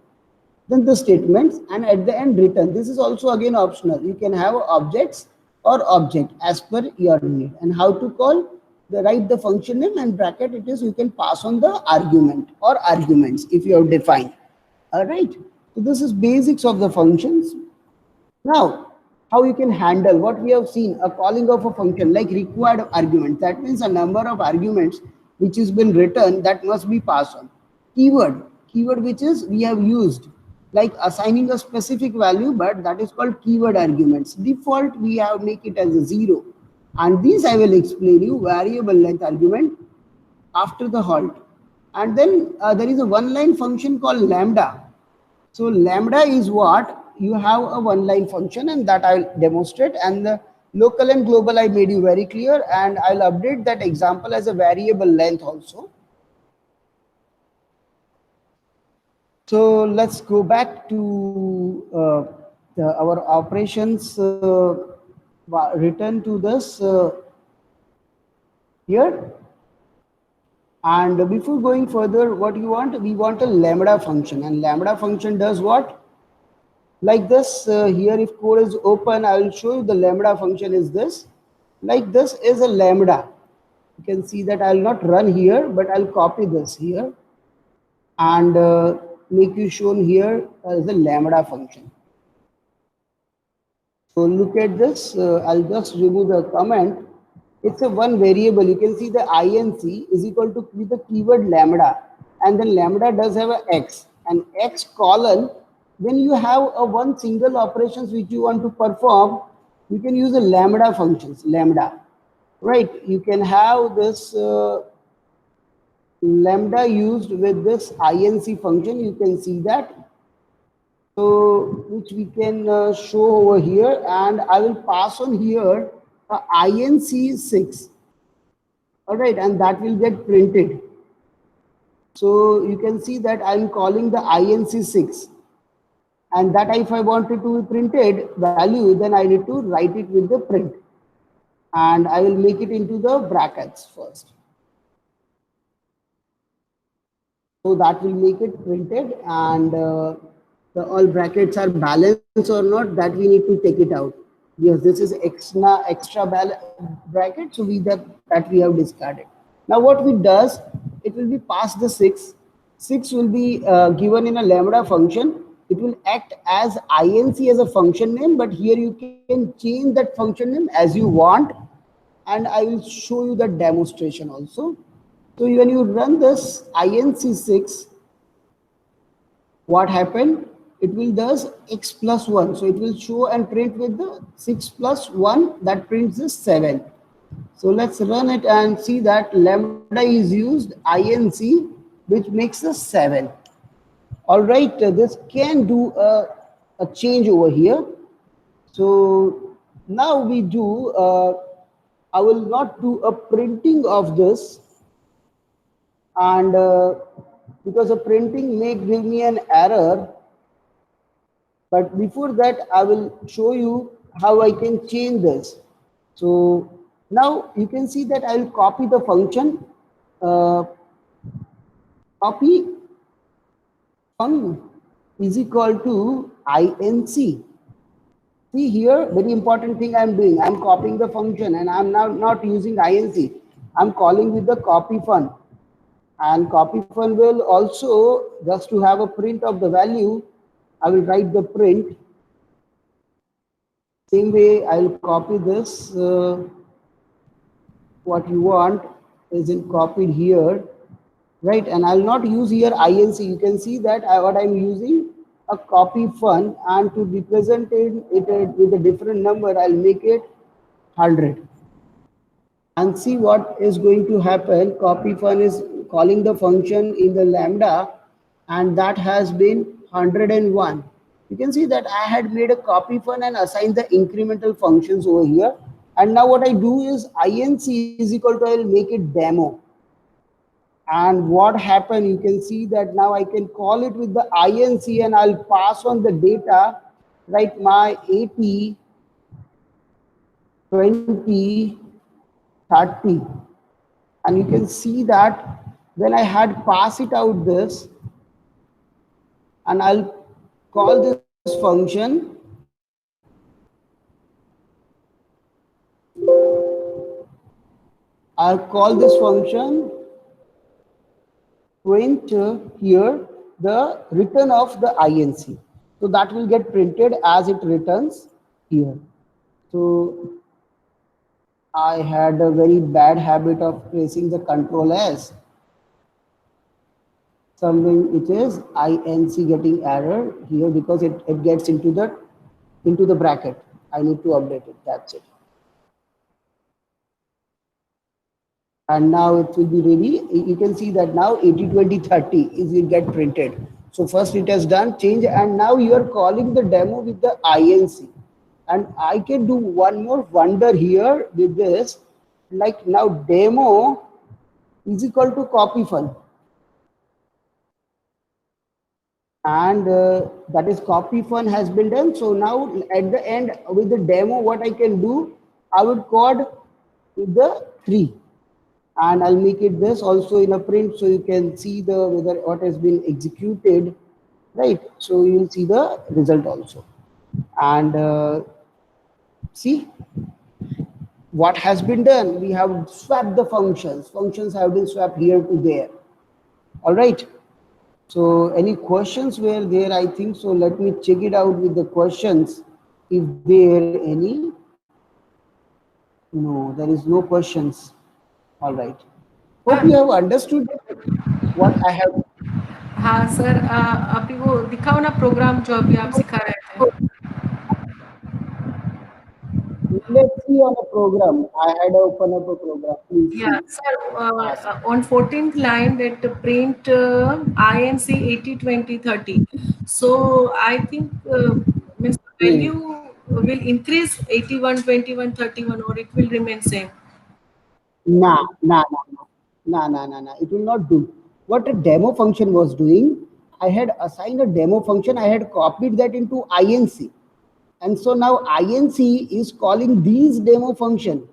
A: Then the statements, and at the end return. This is also again optional. You can have objects or object as per your need. And how to call? Write the function name and bracket it is, you can pass on the argument or arguments if you have defined. All right. So this is basics of the functions. Now, how you can handle what we have seen, a calling of a function like required argument. That means a number of arguments which has been written that must be passed on. Keyword which is we have used, like assigning a specific value, but that is called keyword arguments. Default we have make it as a 0. And these I will explain you, variable length argument after the halt. And then there is a one-line function called lambda. So lambda is what? You have a one-line function, and that I will demonstrate. And the local and global I made you very clear, and I'll update that example as a variable length also. So let's go back to our operations. Return to this here. And before going further, what you want? We want a lambda function, and lambda function does what? Like this. Here if code is open, I will show you the lambda function is this. Like this is a lambda. You can see that I will not run here, but I'll copy this here and make you shown here as a lambda function. So look at this. I'll just remove the comment. It's a one variable. You can see the inc is equal to the keyword lambda, and then lambda does have a x, and x colon. When you have a one single operations which you want to perform, you can use the lambda functions. Lambda, right? You can have this lambda used with this inc function. You can see that. So which we can show over here, and I will pass on here inc6. All right, and that will get printed. So you can see that I'm calling the inc6, and that if I wanted to be printed value, then I need to write it with the print, and I will make it into the brackets first. So that will make it printed, and the all brackets are balanced or not, that we need to take it out. Yes, this is extra bracket, so that we have discarded. Now what we does, it will be past the 6. 6 will be given in a lambda function. It will act as inc as a function name, but here you can change that function name as you want, and I will show you the demonstration also. So when you run this inc6, what happened? It will does x plus 1. So it will show and print with the 6 plus 1, that prints the 7. So let's run it and see that lambda is used inc, which makes a 7. All right, this can do a change over here. So now we do, I will not do a printing of this, and because a printing may give me an error, but before that I will show you how I can change this. So now you can see that I will copy the function, uh, copy fun is equal to inc. See here, very important thing I'm doing. I'm copying the function and I'm now not using inc. I'm calling with the copy fun. And copy fun will also, just to have a print of the value, I will write the print. Same way, I will copy this. What you want is in copied here, right? And I'll not use here inc. You can see that what I'm using a copy fun, and to represent it with a different number, I'll make it 100. And see what is going to happen. Copy fun is calling the function in the lambda, and that has been 101. You can see that I had made a copy fun and assigned the incremental functions over here. And now what I do is inc is equal to, I'll make it demo. And what happened, you can see that now I can call it with the inc, and I'll pass on the data, right? My 80, 20, 30. And you can see that when I had pass it out this, and I'll call this function, I'll call this function print here the return of the inc. So that will get printed as it returns here. So I had a very bad habit of pressing the Control S. Something which is inc getting error here because it gets into the bracket. I need to update it. That's it. And now it will be ready. You can see that now 80, 20, 30 is it get printed. So first it has done change, and now you are calling the demo with the inc. And I can do one more wonder here with this, like now demo is equal to copy fun. And that is copy fun has been done. So now at the end with the demo, what I can do, I would code with the 3. And I'll make it this also in a print, so you can see the whether what has been executed, right? So you'll see the result also. And see what has been done. We have swapped the functions. Functions have been swapped here to there. All right. So any questions were there? I think so. Let me check it out with the questions. If there any. No, there is no questions. All right. Hope you have understood what I have.
E: हाँ sir, अभी वो दिखाओ ना programme जो अभी आप सिखा रहे थे.
A: Let's see on a program. I had opened up a program. Please
E: Yeah,
A: see.
E: sir, on 14th line that print inc 80, 20, 30. So I think means the value will increase 81, 21, 31, or it will remain same.
A: Nah. It will not do. What a demo function was doing, I had assigned a demo function. I had copied that into inc. And so now inc is calling these demo function.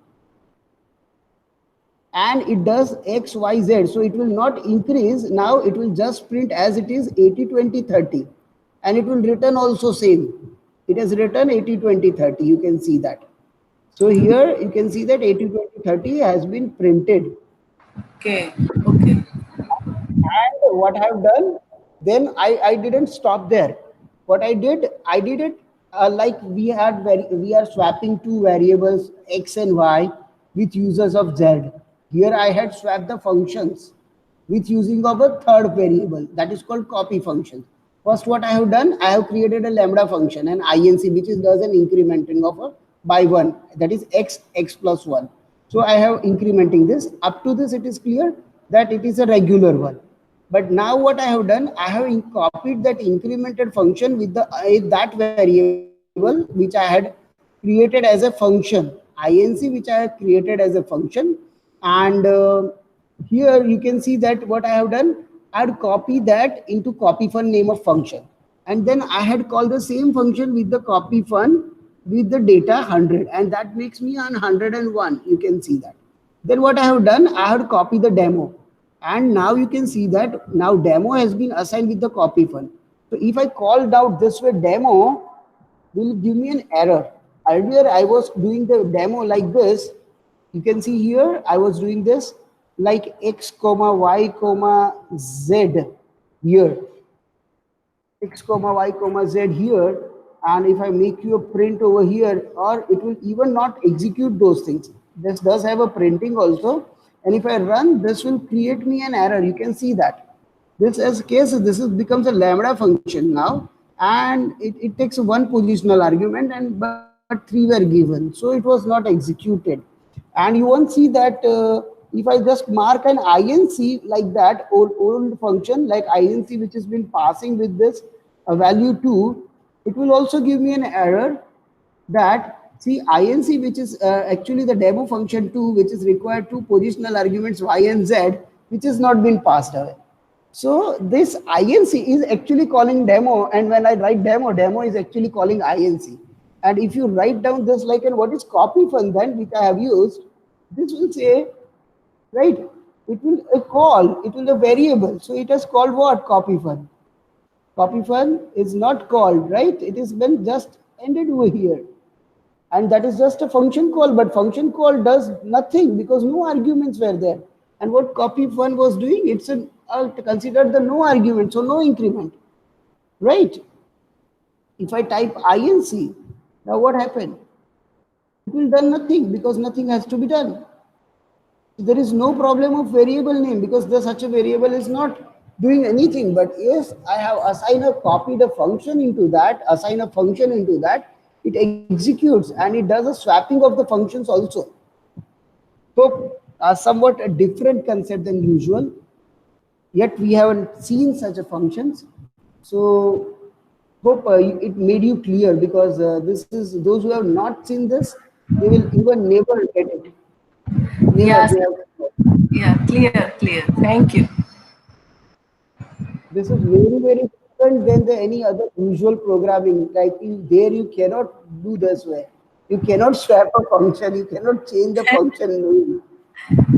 A: And it does x, y, z. So it will not increase. Now it will just print as it is 80, 20, 30. And it will return also same. It has written 80, 20, 30. You can see that. So here you can see that 80, 20, 30 has been printed.
E: Okay.
A: And what I have done, then I didn't stop there. What I did it like we are swapping two variables x and y with users of z. Here I had swapped the functions with using of a third variable that is called copy function. First, what I have done, I have created a lambda function, an inc, which does an incrementing of a by 1, that is x plus 1. So I have incrementing this. Up to this, it is clear that it is a regular one. But now what I have done, I have copied that incremented function with the that variable which I had created as a function, inc, which I have created as a function. And here you can see that what I have done, I had copied that into copy fun name of function, and then I had called the same function with the copy fun with the data 100, and that makes me on 101. You can see that. Then what I have done, I have copied the demo, and now you can see that now demo has been assigned with the copy fun. So if I called out this way demo, will give me an error. Earlier I was doing the demo like this. You can see here I was doing this like x comma y comma z here, x comma y comma z here, and if I make you a print over here, or it will even not execute those things. This does have a printing also, and if I run, this will create me an error. You can see that this as case, this is becomes a lambda function now, and it takes one positional argument, and but three were given, so it was not executed. And you won't see that if I just mark an inc like that, old function like inc which has been passing with this value 2, it will also give me an error that see inc, which is actually the demo function 2, which is required two positional arguments y and z, which has not been passed away. So this inc is actually calling demo, and when I write demo, demo is actually calling inc. And if you write down this like, and what is copy fun then, which I have used, this will say, right, it will a call, it will a variable. So it has called what? Copy fun. Copy fun is not called, right? It has been just ended over here. And that is just a function call, but function call does nothing because no arguments were there. And what copy fun was doing, it's considered the no argument, so no increment, right? If I type inc, now what happened? It will done nothing because nothing has to be done. There is no problem of variable name because such a variable is not doing anything. But yes, I have assigned a copied a function into that, assign a function into that, it executes and it does a swapping of the functions also. So somewhat a different concept than usual, yet we haven't seen such a functions. So hope it made you clear, because this is those who have not seen this, they will even never get it.
E: Yes. Yeah, clear. Thank you.
A: This is very different than any other usual programming. Like there you cannot do this way. You cannot swap a function. You cannot change the function name.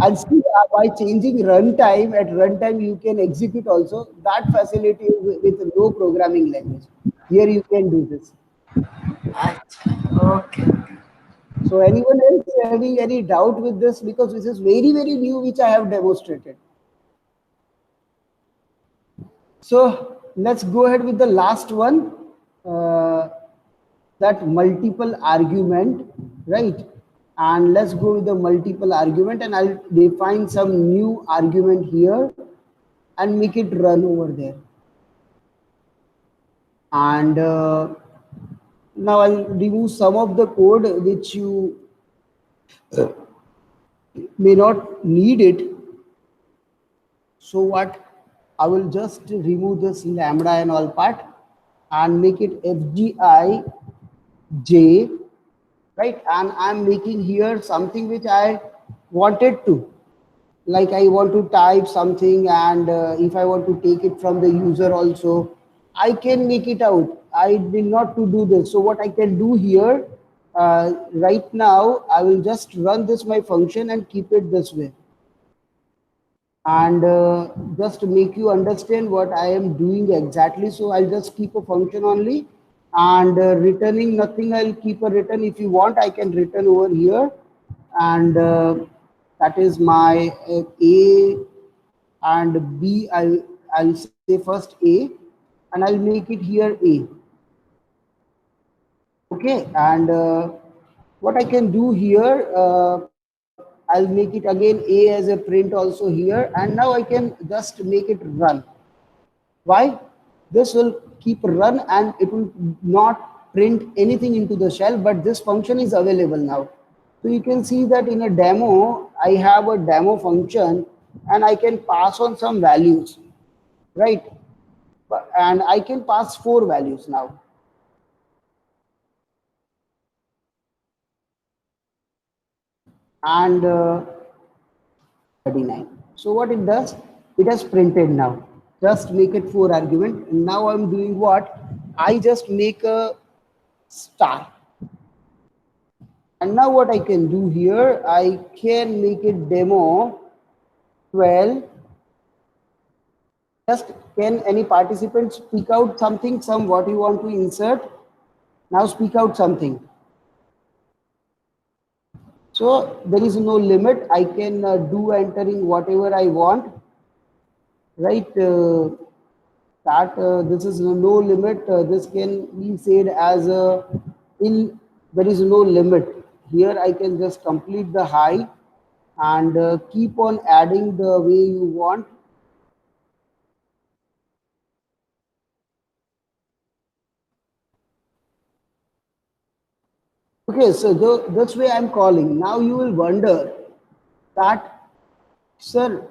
A: And see, by changing runtime, at runtime you can execute also. That facility is with no programming language. Here you can do this.
E: Okay.
A: So anyone else having any doubt with this? Because this is very new, which I have demonstrated. So let's go ahead with the last one, that multiple argument, right? And let's go with the multiple argument, and I'll define some new argument here and make it run over there. And now I'll remove some of the code which you may not need it. So what? I will just remove this lambda and all part and make it FGI J, right? And I'm making here something which I wanted to, like I want to type something, and if I want to take it from the user also, I can make it out. I did not to do this. So what I can do here, right now, I will just run this my function and keep it this way. And just to make you understand what I am doing exactly, so I'll just keep a function only, and returning nothing. I'll keep a return. If you want, I can return over here, and that is my A and B. I'll say first A, and I'll make it here A. Okay, and what I can do here, I'll make it again A as a print also here, and now I can just make it run. Why? This will keep run and it will not print anything into the shell, but this function is available now. So you can see that in a demo, I have a demo function and I can pass on some values, right? And I can pass 4 values now. and 39. So what it does, it has printed now. Just make it 4 argument. And now I'm doing what? I just make a star. And now what I can do here, I can make it demo 12. Just can any participant speak out something, some what you want to insert? Now speak out something. So there is no limit. I can do entering whatever I want, right? That this is no limit. This can be said as in there is no limit. Here I can just complete the high and keep on adding the way you want. Okay, so that's why I'm calling. Now you will wonder that, sir,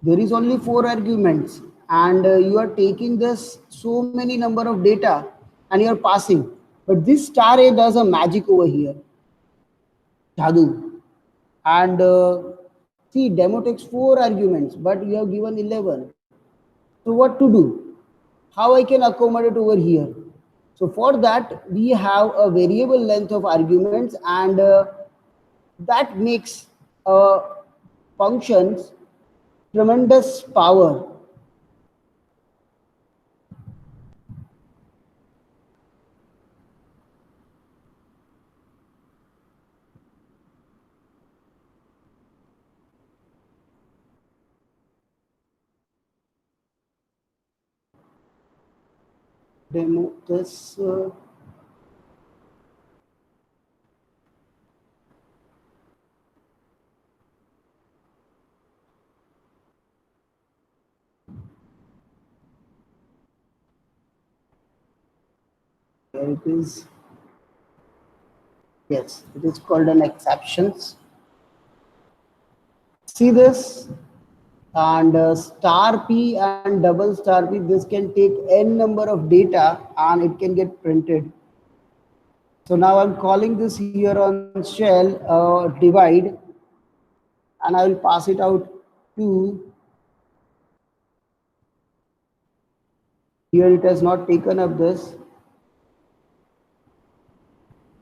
A: there is only 4 arguments and you are taking this so many number of data and you are passing. But this star A does a magic over here. Jadoo. And see, demo takes 4 arguments, but you have given 11. So what to do? How I can accommodate over here? So for that, we have a variable length of arguments, and that makes functions tremendous power. Demo this. Here it is. Yes, it is called an exceptions. See this, and star P and double star P, this can take n number of data and it can get printed. So now I'm calling this here on shell divide, and I will pass it out to here. It has not taken up this.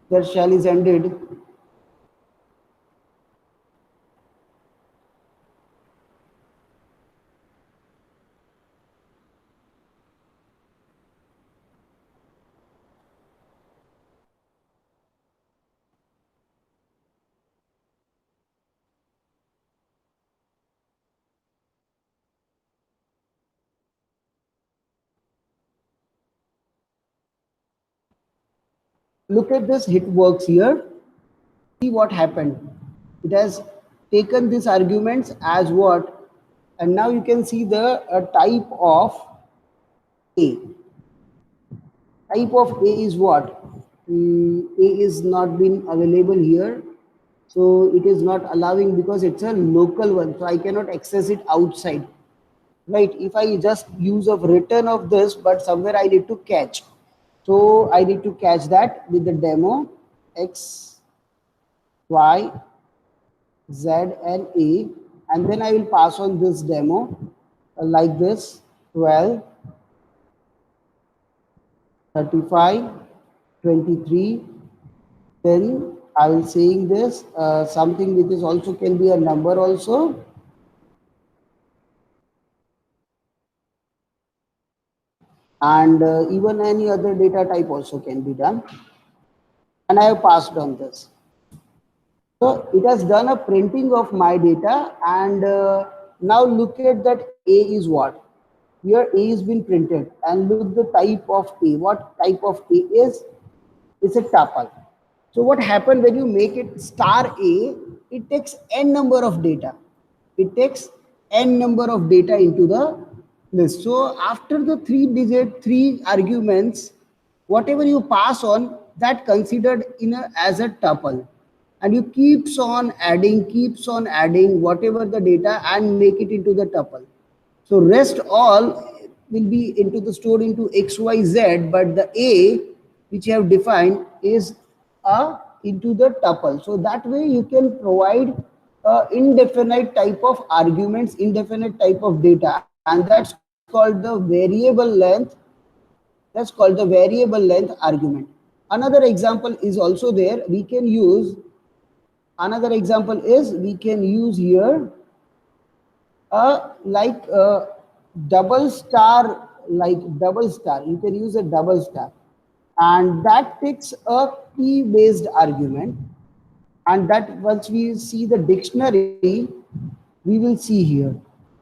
A: Their shell is ended. Look at this, it works here. See what happened. It has taken these arguments as what, and now you can see the type of A. Type of A is what? A is not been available here. So it is not allowing because it's a local one. So I cannot access it outside. Right? If I just use of return of this, but somewhere I need to catch. So I need to catch that with the demo X, Y, Z and A, and then I will pass on this demo like this 12, 35, 23, then I will saying this something which is also can be a number also. And even any other data type also can be done. And I have passed on this. So it has done a printing of my data, and now look at that A is what? Here A is been printed, and look the type of A. What type of A is? It's a tuple. So what happened when you make it star A? It takes n number of data. It takes n number of data into the list. So after the 3 arguments, whatever you pass on, that considered as a tuple. And you keeps on adding whatever the data and make it into the tuple. So rest all will be into the stored into XYZ, but the A which you have defined is a into the tuple. So that way you can provide indefinite type of arguments, indefinite type of data, and that's called the variable length. That's called the variable length argument. Another example is also there. We can use, another example is we can use here like double star, like double star. You can use a double star, and that takes a key based argument. And that once we see the dictionary, we will see here.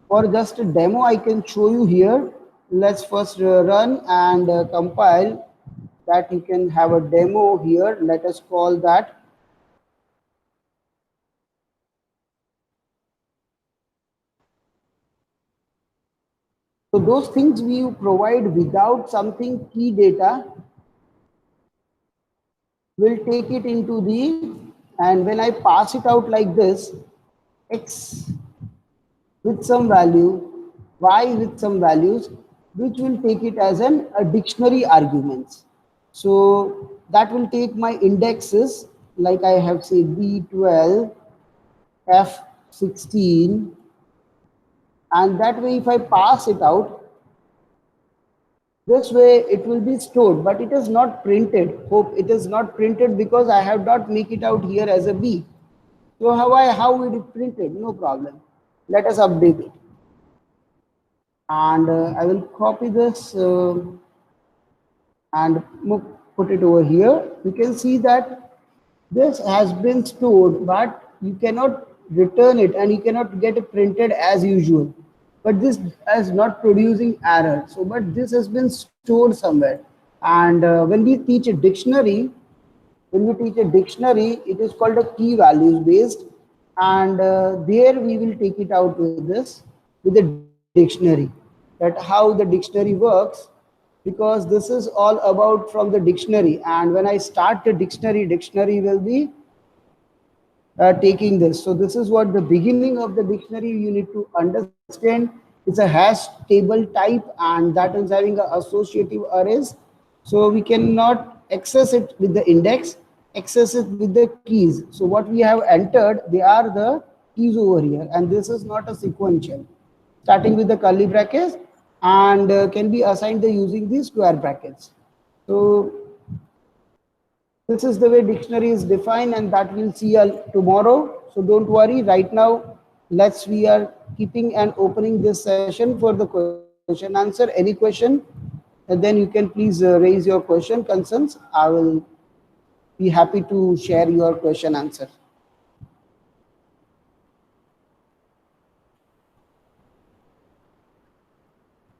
A: For just a demo, I can show you here. Let's first run and compile that. You can have a demo here. Let us call that. So those things we provide without something key data, will take it into the, and when I pass it out like this, x with some value, y with some values, which will take it as a dictionary arguments. So that will take my indexes, like I have said, B12, F16, and that way if I pass it out, this way it will be stored, but it is not printed. Hope it is not printed because I have not make it out here as a B. So how it is printed? No problem. Let us update it. And I will copy this and put it over here. You can see that this has been stored, but you cannot return it and you cannot get it printed as usual. But this is not producing error. So, but this has been stored somewhere. And when we teach a dictionary, it is called a key values based, and there we will take it out with this, with the dictionary, that how the dictionary works, because this is all about from the dictionary. And when I start the dictionary will be taking this. So this is what the beginning of the dictionary you need to understand. It's a hash table type, and that is having a associative arrays. So we cannot access it with the index, access it with the keys. So what we have entered, they are the keys over here, and this is not a sequential. Starting with the curly brackets, and can be assigned the using the square brackets. So this is the way dictionary is defined, and that we'll see tomorrow. So don't worry. Right now, we are keeping and opening this session for the question answer. Any question, and then you can please raise your question, concerns. I will be happy to share your question answer.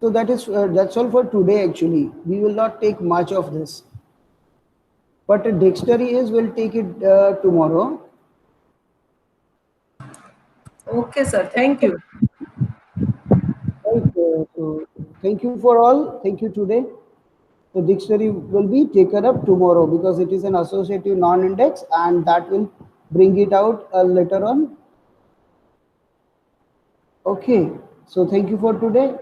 A: So that's all for today. Actually, we will not take much of this, but a dictionary is, we'll take it tomorrow.
E: Okay, sir. Thank you.
A: Right. So thank you for all. Thank you today. The dictionary will be taken up tomorrow because it is an associative non-index, and that will bring it out later on. Okay. So thank you for today.